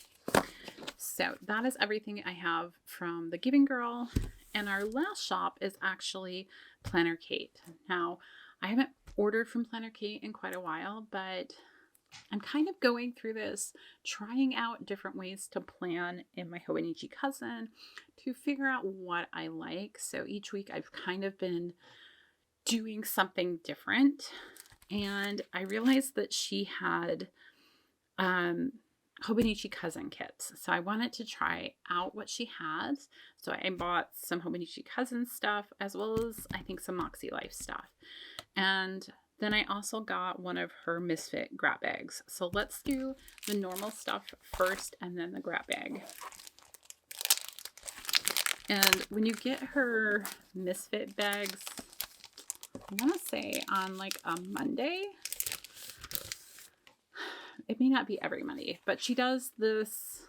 So that is everything I have from the Giving Girl. And our last shop is actually Planner Kate. Now, I haven't ordered from Planner Kate in quite a while, but I'm kind of going through this, trying out different ways to plan in my Hobonichi Cousin to figure out what I like. So each week I've kind of been doing something different. And I realized that she had Hobonichi Cousin kits. So I wanted to try out what she has. So I bought some Hobonichi Cousin stuff as well as I think some Moxie Life stuff. And then I also got one of her Misfit grab bags. So let's do the normal stuff first and then the grab bag. And when you get her Misfit bags, I want to say on like a Monday. It may not be every Monday, but she does this,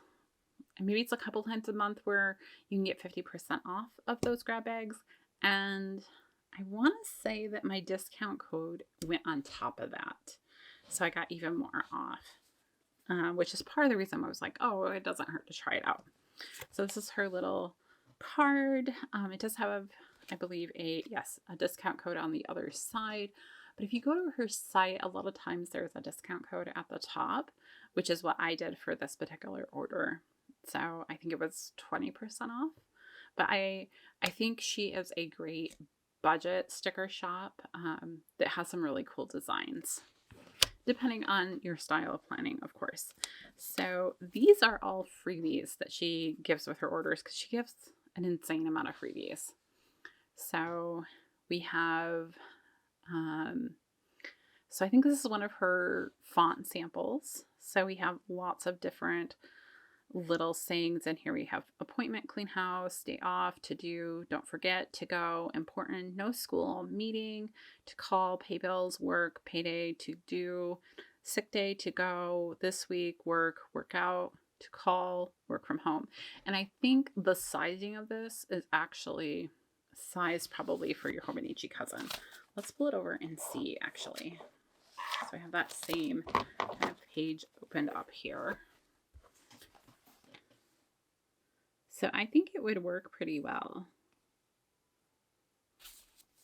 maybe it's a couple times a month where you can get 50% off of those grab bags. And I want to say that my discount code went on top of that. So I got even more off, which is part of the reason I was like, oh, it doesn't hurt to try it out. So this is her little card. It does have, I believe, a discount code on the other side. But if you go to her site, a lot of times there's a discount code at the top, which is what I did for this particular order. So I think it was 20% off. But I think she is a great budget sticker shop that has some really cool designs, depending on your style of planning, of course. So these are all freebies that she gives with her orders because she gives an insane amount of freebies. So we have... so I think this is one of her font samples. So we have lots of different little sayings in here. We have appointment, clean house, stay off, to do, don't forget, to go, important, no school, meeting, to call, pay bills, work, payday, to do, sick day, to go, this week, work, work out, to call, work from home. And I think the sizing of this is actually sized probably for your Hobonichi Cousin. Let's pull it over and see, actually. So I have that same kind of page opened up here. So I think it would work pretty well.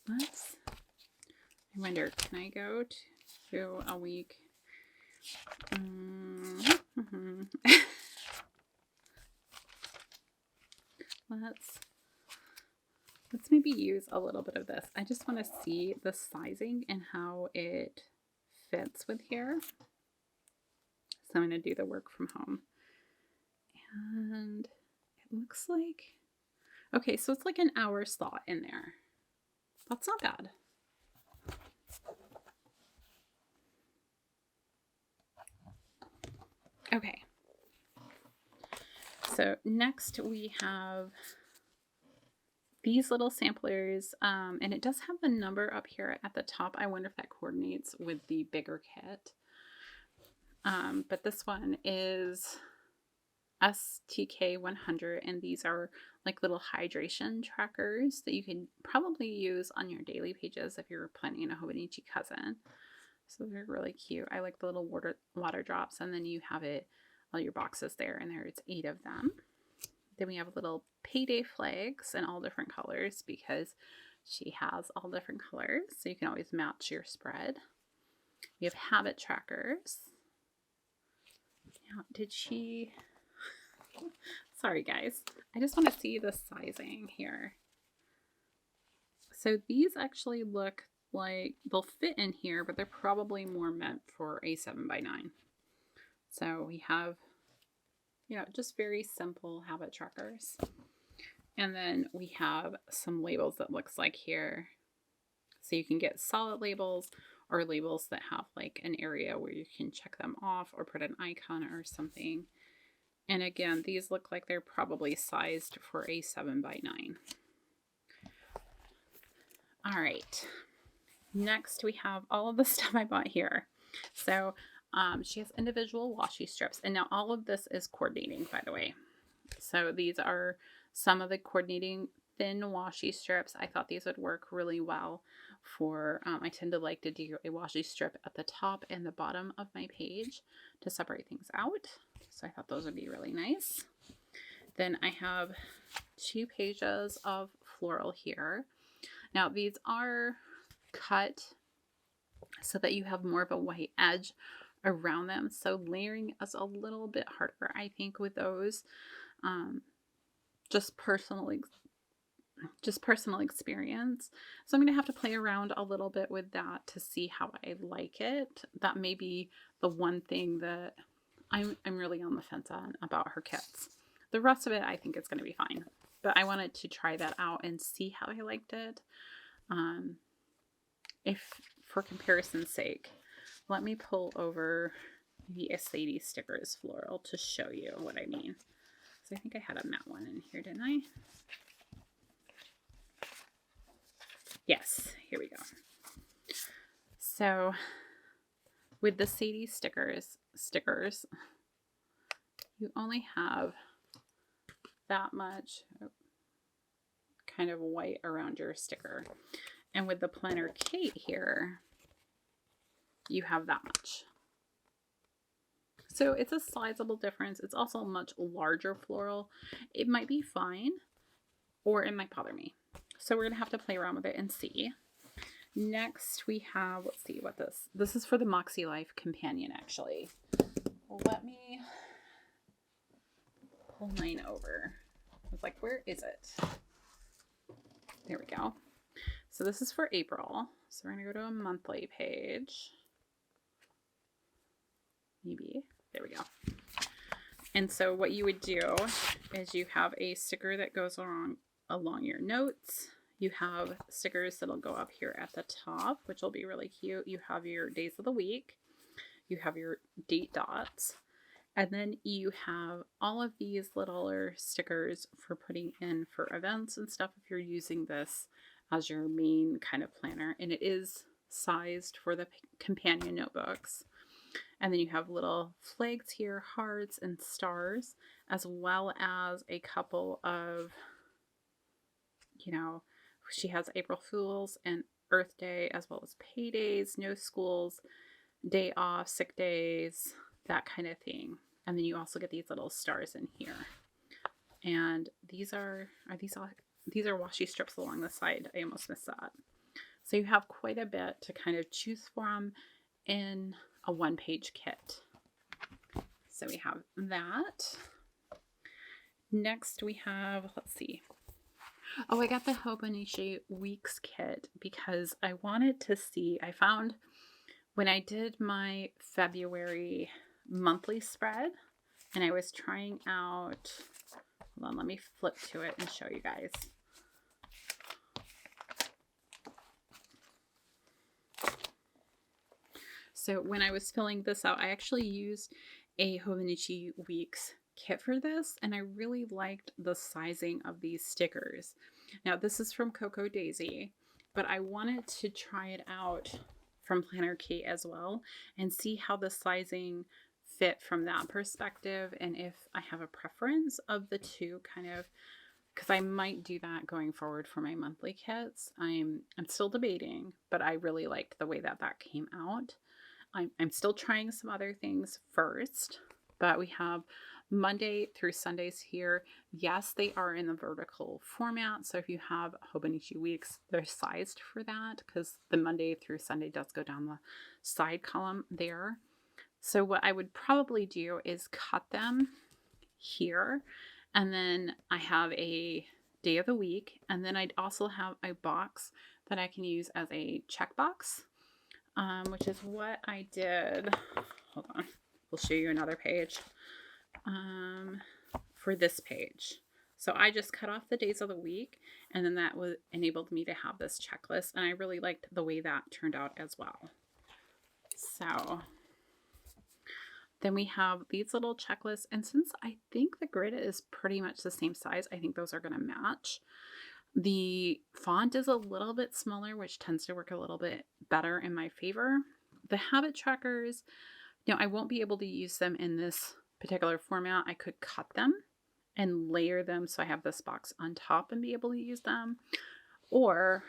I wonder, can I go to a week? let's maybe use a little bit of this. I just want to see the sizing and how it fits with here. So I'm going to do the work from home. And it looks like, okay, so it's like an hour slot in there. That's not bad. Okay. So next we have these little samplers, and it does have the number up here at the top. I wonder if that coordinates with the bigger kit. But this one is STK100, and these are like little hydration trackers that you can probably use on your daily pages if you're planning a Hobonichi cousin. So they're really cute. I like the little water drops, and then you have it, all your boxes there, and there's 8 of them. Then we have little payday flags in all different colors because she has all different colors, so you can always match your spread. We have habit trackers. Now, did she... Sorry, guys. I just want to see the sizing here. So these actually look like they'll fit in here, but they're probably more meant for a 7x9. So we have, you know, just very simple habit trackers. And then we have some labels that looks like here. So you can get solid labels or labels that have like an area where you can check them off or put an icon or something. And again, these look like they're probably sized for a 7x9. All right. Next, we have all of the stuff I bought here. So she has individual washi strips. And now all of this is coordinating, by the way. So these are some of the coordinating thin washi strips. I thought these would work really well for, I tend to like to do a washi strip at the top and the bottom of my page to separate things out. So I thought those would be really nice. Then I have 2 pages of floral here. Now these are cut so that you have more of a white edge around them. So layering is a little bit harder, I think, with those. Just personal experience. So I'm going to have to play around a little bit with that to see how I like it. That may be the one thing that I'm really on the fence on about her kits. The rest of it, I think it's going to be fine. But I wanted to try that out and see how I liked it. If for comparison's sake, let me pull over maybe a Sadie Stickers floral to show you what I mean. So I think I had a matte one in here, didn't I? Yes, here we go. So with the Sadie stickers, you only have that much kind of white around your sticker. And with the Planner Kate here, you have that much. So it's a sizable difference. It's also a much larger floral. It might be fine, or it might bother me. So we're going to have to play around with it and see. Next we have, let's see what this is for the Moxie Life Companion, actually. Let me pull mine over. I was like, where is it? There we go. So this is for April. So we're going to go to a monthly page. Maybe. There we go. And so what you would do is you have a sticker that goes along your notes. You have stickers that'll go up here at the top, which will be really cute. You have your days of the week. You have your date dots. And then you have all of these little stickers for putting in for events and stuff if you're using this as your main kind of planner. And it is sized for the companion notebooks. And then you have little flags here, hearts and stars, as well as a couple of, you know, she has April Fools and Earth Day, as well as paydays, no schools, day off, sick days, that kind of thing. And then you also get these little stars in here. And these are washi strips along the side. I almost missed that. So you have quite a bit to kind of choose from in a one-page kit. So we have that. Next we have, let's see. Oh, I got the Hobonichi Weeks kit because I wanted to see, I found when I did my February monthly spread and I was trying out, hold on, let me flip to it and show you guys. So when I was filling this out, I actually used a Hobonichi Weeks kit for this, and I really liked the sizing of these stickers. Now this is from Coco Daisy, but I wanted to try it out from Planner Kate as well and see how the sizing fit from that perspective, and if I have a preference of the two, kind of, because I might do that going forward for my monthly kits. I'm still debating, but I really liked the way that that came out. I'm still trying some other things first, but we have Monday through Sundays here. Yes, they are in the vertical format. So if you have Hobonichi Weeks, they're sized for that because the Monday through Sunday does go down the side column there. So what I would probably do is cut them here. And then I have a day of the week. And then I'd also have a box that I can use as a checkbox. Which is what I did. Hold on, we'll show you another page for this page. So I just cut off the days of the week, and then that enabled me to have this checklist, and I really liked the way that turned out as well. So then we have these little checklists, and since I think the grid is pretty much the same size, I think those are going to match. The font is a little bit smaller, which tends to work a little bit better in my favor. The habit trackers, now I won't be able to use them in this particular format. I could cut them and layer them so I have this box on top and be able to use them. Or,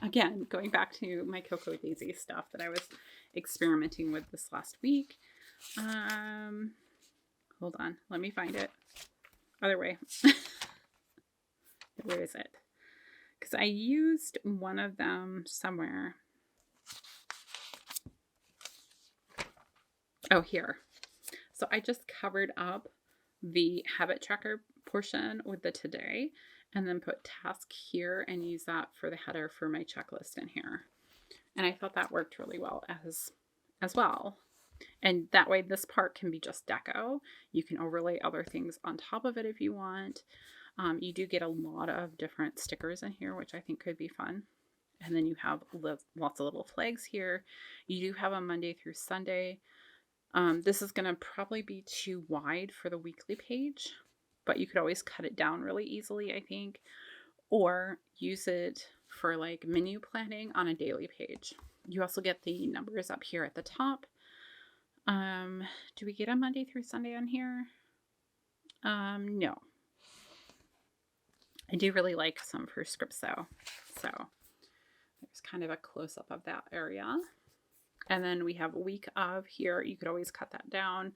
again, going back to my Coco Daisy stuff that I was experimenting with this last week. Hold on, let me find it. Other way. Where is it? Because I used one of them somewhere. Oh, here. So I just covered up the habit tracker portion with the today and then put task here and use that for the header for my checklist in here. And I thought that worked really well as well. And that way this part can be just deco. You can overlay other things on top of it if you want. You do get a lot of different stickers in here, which I think could be fun. And then you have lots of little flags here. You do have a Monday through Sunday. This is going to probably be too wide for the weekly page, but you could always cut it down really easily, I think, or use it for like menu planning on a daily page. You also get the numbers up here at the top. Do we get a Monday through Sunday on here? No. I do really like some for scripts though. So there's kind of a close-up of that area. And then we have a week of here. You could always cut that down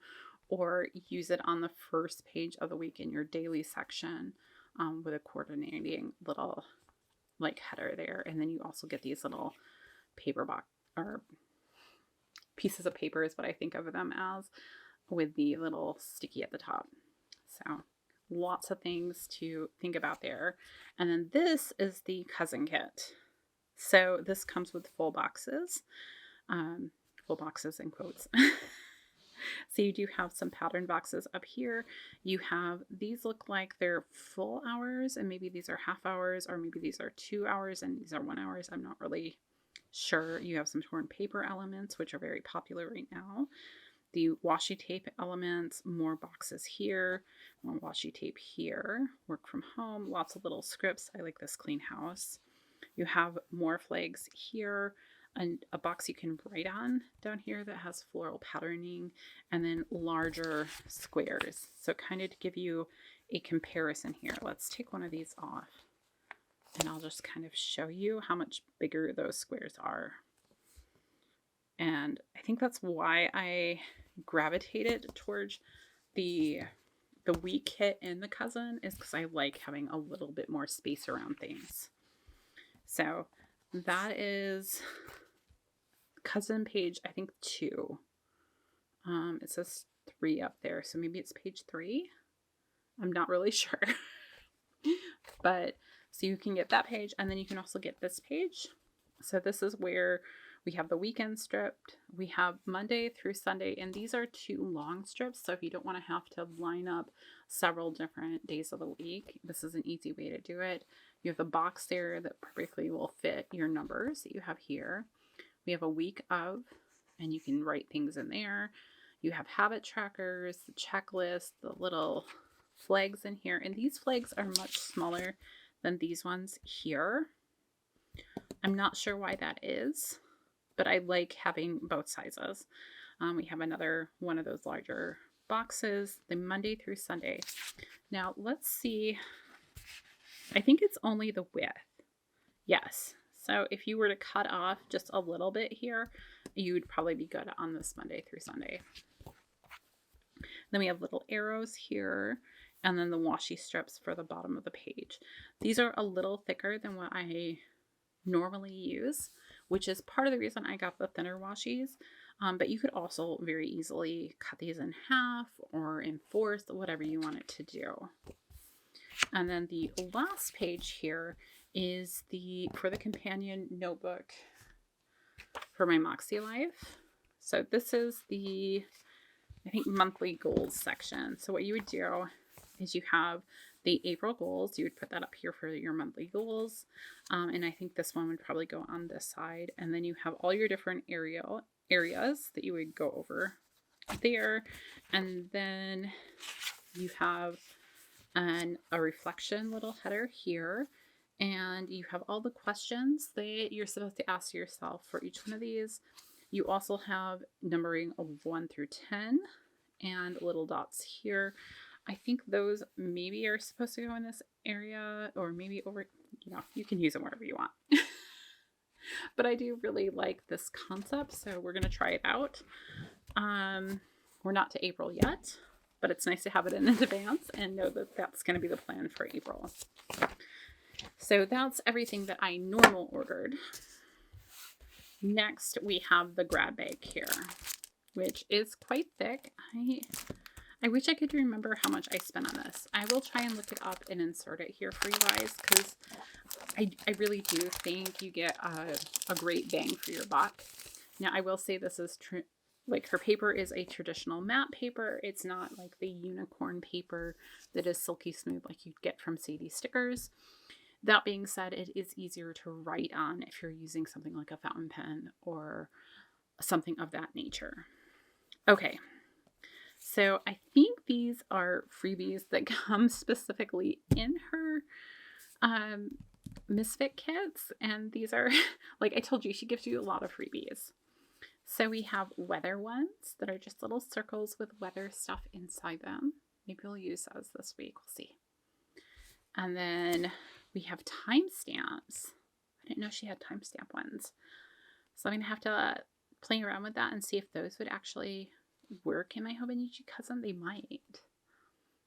or use it on the first page of the week in your daily section with a coordinating little like header there. And then you also get these little paper box or pieces of paper is what I think of them as, with the little sticky at the top. So lots of things to think about there. And then this is the cousin kit. So this comes with full boxes in quotes. So you do have some pattern boxes up here. You have, these look like they're full hours, and maybe these are half hours, or maybe these are 2 hours and these are 1 hour. I'm not really sure. You have some torn paper elements, which are very popular right now. The washi tape elements, more boxes here, more washi tape here, work from home, lots of little scripts. I like this clean house. You have more flags here, and a box you can write on down here that has floral patterning, and then larger squares. So kind of to give you a comparison here, let's take one of these off and I'll just kind of show you how much bigger those squares are. And I think that's why I gravitated towards the week kit and the cousin, is because I like having a little bit more space around things. So that is cousin page, I think 2. It says 3 up there, so maybe it's page 3. I'm not really sure. But so you can get that page, and then you can also get this page. So this is where we have the weekend stripped. We have Monday through Sunday, and these are 2 long strips. So if you don't want to have to line up several different days of the week, this is an easy way to do it. You have the box there that perfectly will fit your numbers that you have here. We have a week of, and you can write things in there. You have habit trackers, the checklist, the little flags in here. And these flags are much smaller than these ones here. I'm not sure why that is, but I like having both sizes. We have another one of those larger boxes, the Monday through Sunday. Now let's see. I think it's only the width. Yes. So if you were to cut off just a little bit here, you would probably be good on this Monday through Sunday. Then we have little arrows here, and then the washi strips for the bottom of the page. These are a little thicker than what I normally use, which is part of the reason I got the thinner washies. But you could also very easily cut these in half or in fourths, whatever you want it to do. And then the last page here is for the companion notebook for my Moxie Life. So this is the, I think, monthly goals section. So what you would do is you have the April goals. You would put that up here for your monthly goals. And I think this one would probably go on this side. And then you have all your different areas that you would go over there. And then you have a reflection little header here. And you have all the questions that you're supposed to ask yourself for each one of these. You also have numbering of 1 through 10 and little dots here. I think those maybe are supposed to go in this area, or maybe over, you can use them wherever you want. But I do really like this concept, so we're going to try it out. We're not to April yet, but it's nice to have it in advance and know that that's going to be the plan for April. So that's everything that I normal ordered. Next, we have the grab bag here, which is quite thick. I wish I could remember how much I spent on this. I will try and look it up and insert it here for you guys, because I really do think you get a great bang for your buck. Now, I will say this is her paper is a traditional matte paper. It's not like the unicorn paper that is silky smooth like you'd get from Sadie stickers. That being said, it is easier to write on if you're using something like a fountain pen or something of that nature. Okay, so I think these are freebies that come specifically in her Misfit kits, and these are, like I told you, she gives you a lot of freebies. So we have weather ones that are just little circles with weather stuff inside them. Maybe we'll use those this week. We'll see. And then we have timestamps. I didn't know she had timestamp ones. So I'm going to have to play around with that and see if those would actually work in my Hobonichi Cousin. They might.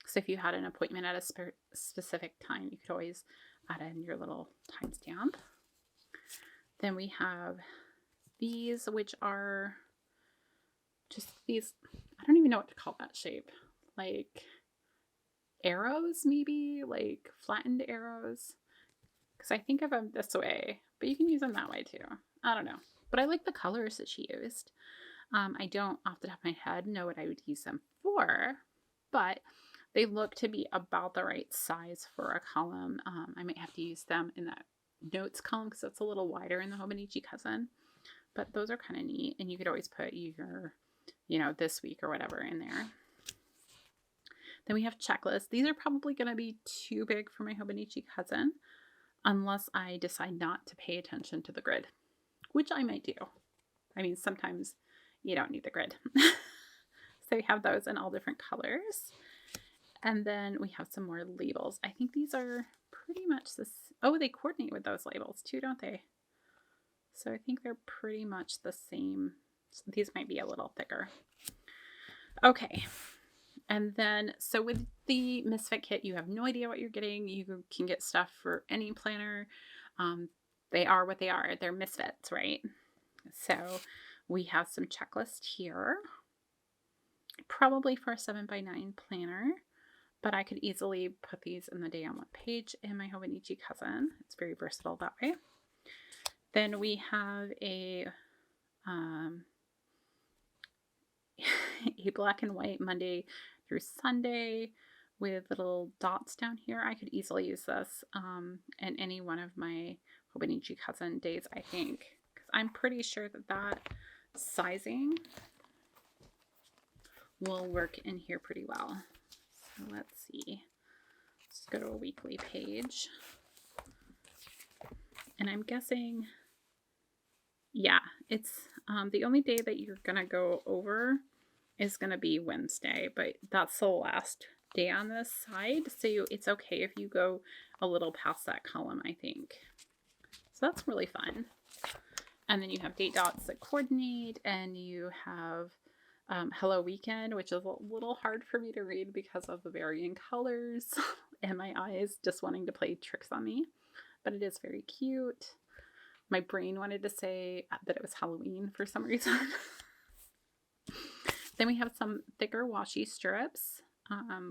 So if you had an appointment at a specific time, you could always add in your little timestamp. Then we have these, which are just these, I don't even know what to call that shape. Like arrows, maybe, like flattened arrows, because I think of them this way, but you can use them that way too. I don't know, but I like the colors that she used. I don't off the top of my head know what I would use them for, but they look to be about the right size for a column. I might have to use them in that notes column because it's a little wider in the Hobonichi Cousin, but those are kind of neat, and you could always put your, this week or whatever in there. Then we have checklists. These are probably going to be too big for my Hobonichi Cousin unless I decide not to pay attention to the grid, which I might do. I mean, sometimes you don't need the grid. So we have those in all different colors. And then we have some more labels. I think these are pretty much this. Oh, they coordinate with those labels too, don't they? So I think they're pretty much the same. So these might be a little thicker. Okay. And then, so with the Misfit kit, you have no idea what you're getting. You can get stuff for any planner. They are what they are. They're Misfits, right? So we have some checklists here, probably for a 7x9 planner. but I could easily put these in the day on one page in my Hobonichi Cousin. It's very versatile that way. Then we have a a black and white Monday through Sunday with little dots down here. I could easily use this in any one of my Hobonichi Cousin days, I think, because I'm pretty sure that that sizing will work in here pretty well. So let's see. Let's go to a weekly page. And I'm guessing, yeah, it's the only day that you're going to go over is going to be Wednesday, but that's the last day on this side. So it's okay if you go a little past that column, I think. So that's really fun. And then you have date dots that coordinate, and you have Hello Weekend, which is a little hard for me to read because of the varying colors and my eyes just wanting to play tricks on me. But it is very cute. My brain wanted to say that it was Halloween for some reason. Then we have some thicker washi strips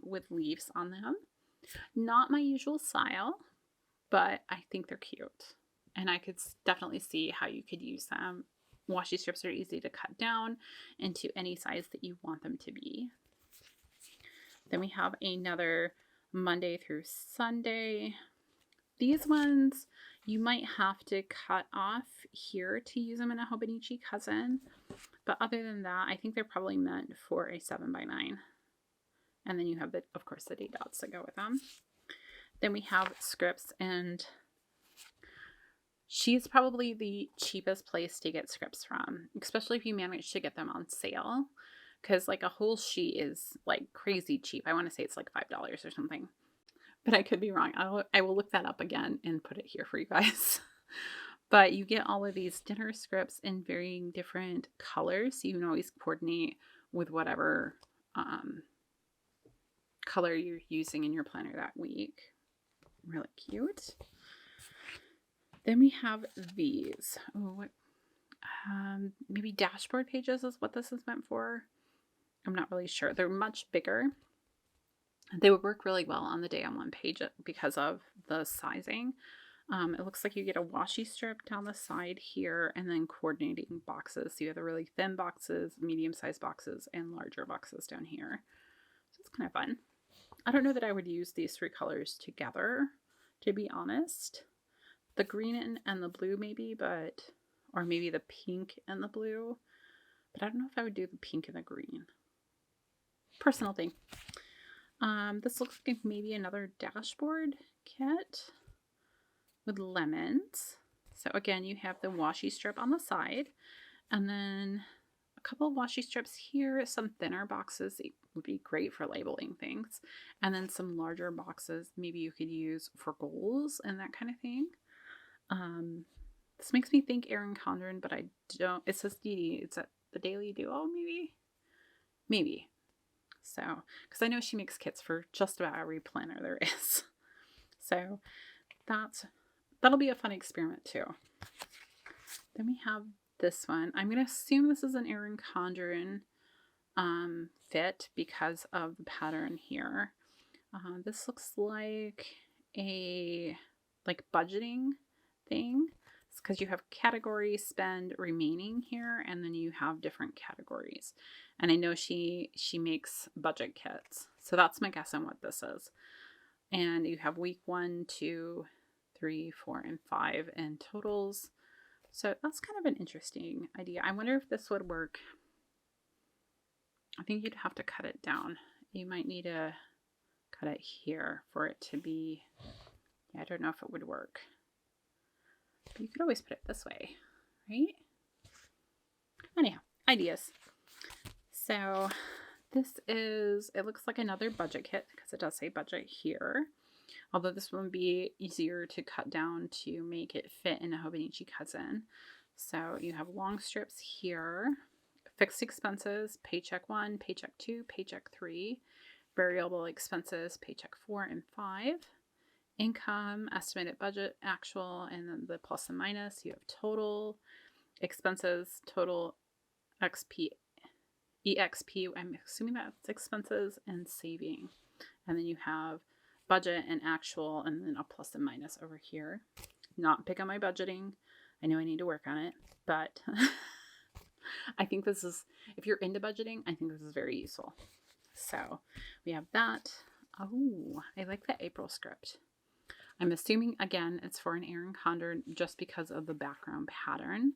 with leaves on them. Not my usual style, but I think they're cute. And I could definitely see how you could use them. Washi strips are easy to cut down into any size that you want them to be. Then we have another Monday through Sunday. These ones, you might have to cut off here to use them in a Hobonichi Cousin. But other than that, I think they're probably meant for a 7x9. And then you have, of course, the date dots that go with them. Then we have scripts, and she's probably the cheapest place to get scripts from, especially if you manage to get them on sale. Because like a whole sheet is like crazy cheap. I want to say it's like $5 or something. But I could be wrong. I will look that up again and put it here for you guys. But you get all of these dinner scripts in varying different colors. So you can always coordinate with whatever color you're using in your planner that week. Really cute. Then we have these. Oh, maybe dashboard pages is what this is meant for. I'm not really sure. They're much bigger. They would work really well on the day on one page because of the sizing. It looks like you get a washi strip down the side here and then coordinating boxes. So you have the really thin boxes, medium-sized boxes, and larger boxes down here. So it's kind of fun. I don't know that I would use these three colors together, to be honest. The green and the blue maybe, or maybe the pink and the blue. But I don't know if I would do the pink and the green. Personal thing. This looks like maybe another dashboard kit with lemons. So again, you have the washi strip on the side, and then a couple of washi strips here, some thinner boxes that would be great for labeling things, and then some larger boxes maybe you could use for goals and that kind of thing. This makes me think Erin Condren, but I don't. It says Dee. It's at the Daily Duo, maybe. So, because I know she makes kits for just about every planner there is. So that'll be a fun experiment too. Then we have this one. I'm going to assume this is an Erin Condren fit because of the pattern here. This looks like a budgeting thing. It's because you have category, spend, remaining here, and then you have different categories. And I know she makes budget kits. So that's my guess on what this is. And you have week 1, 2, 3, 4, and 5 and totals. So that's kind of an interesting idea. I wonder if this would work. I think you'd have to cut it down. You might need to cut it here for it to be, I don't know if it would work. But you could always put it this way, right? Anyhow, ideas. So this it looks like another budget kit because it does say budget here. Although this one would be easier to cut down to make it fit in a Hobonichi Cousin. So you have long strips here, fixed expenses, paycheck 1, paycheck 2, paycheck 3, variable expenses, paycheck 4 and 5, income, estimated budget, actual, and then the plus and minus. You have total expenses, total EXP, I'm assuming that's expenses, and saving. And then you have budget and actual, and then a plus and minus over here. Not big on my budgeting. I know I need to work on it, but I think this is, if you're into budgeting, I think this is very useful. So we have that. Oh, I like the April script. I'm assuming, again, it's for an Erin Condor just because of the background pattern.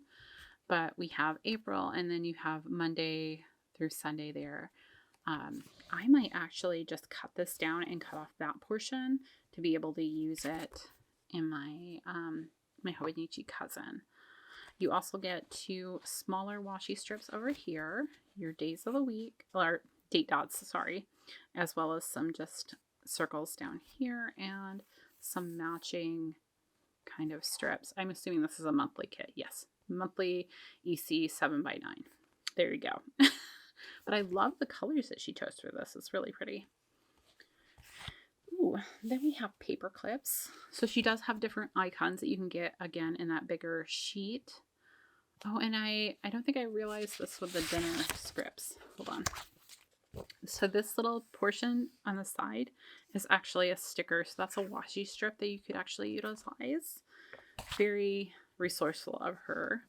But we have April, and then you have Monday through Sunday there. I might actually just cut this down and cut off that portion to be able to use it in my my Hobonichi Cousin. You also get 2 smaller washi strips over here, your days of the week, or date dots, sorry, as well as some just circles down here and some matching kind of strips. I'm assuming this is a monthly kit. Yes, monthly EC 7x9. There you go. But I love the colors that she chose for this. It's really pretty. Ooh, then we have paper clips. So she does have different icons that you can get, again, in that bigger sheet. Oh, and I don't think I realized this with the dinner scripts. Hold on. So this little portion on the side is actually a sticker. So that's a washi strip that you could actually utilize. Very resourceful of her.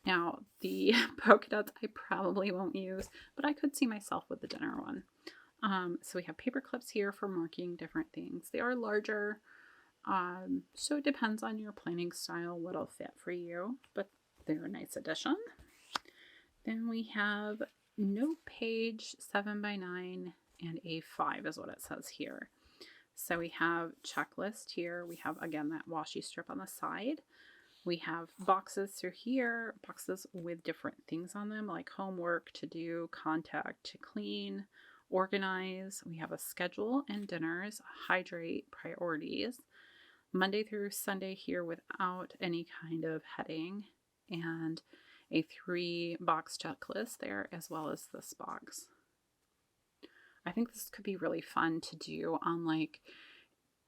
Now, the polka dots I probably won't use, but I could see myself with the dinner one. So we have paper clips here for marking different things. They are larger, so it depends on your planning style what'll fit for you, but they're a nice addition. Then we have note page 7x9 and A5 is what it says here. So we have checklist here. We have, again, that washi strip on the side. We have boxes through here, boxes with different things on them, like homework to do, contact to clean, organize. We have a schedule and dinners, hydrate, priorities. Monday through Sunday here without any kind of heading, and a 3-box checklist there, as well as this box. I think this could be really fun to do on, like,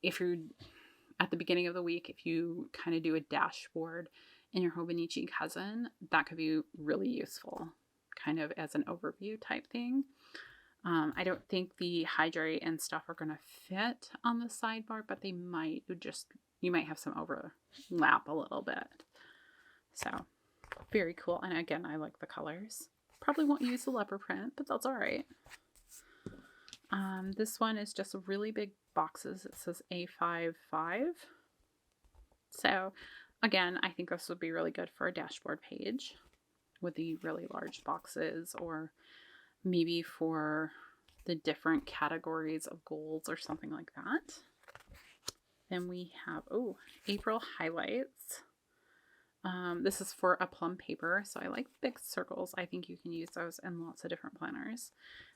if you're at the beginning of the week, if you kind of do a dashboard in your Hobonichi Cousin, that could be really useful, kind of as an overview type thing. I don't think the hydrate and stuff are going to fit on the sidebar, but they might you might have some overlap a little bit. So very cool. And again, I like the colors. Probably won't use the leopard print, but that's all right. This one is just really big boxes. It says A55. So again, I think this would be really good for a dashboard page with the really large boxes, or maybe for the different categories of goals or something like that. Then we have, April highlights. This is for a plum paper, so I like big circles. I think you can use those in lots of different planners.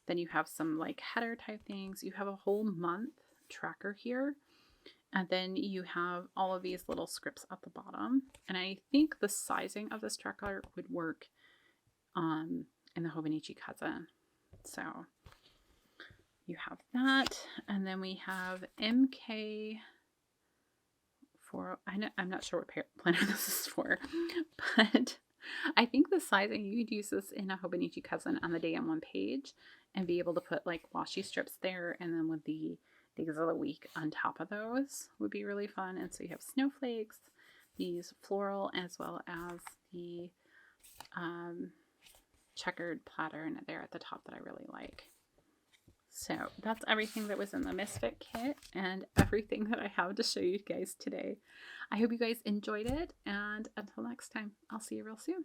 Then you have some like header type things. You have a whole month tracker here. And then you have all of these little scripts at the bottom. And I think the sizing of this tracker would work in the Hobonichi Cousin. So you have that. And then we have MK for, I'm not sure what planner this is for, but I think the sizing, you could use this in a Hobonichi Cousin on the day on one page and be able to put like washi strips there, and then with the days of the week on top of those would be really fun. And so you have snowflakes, these floral, as well as the checkered pattern there at the top that I really like. So that's everything that was in the Misfit kit and everything that I have to show you guys today. I hope you guys enjoyed it, and until next time, I'll see you real soon.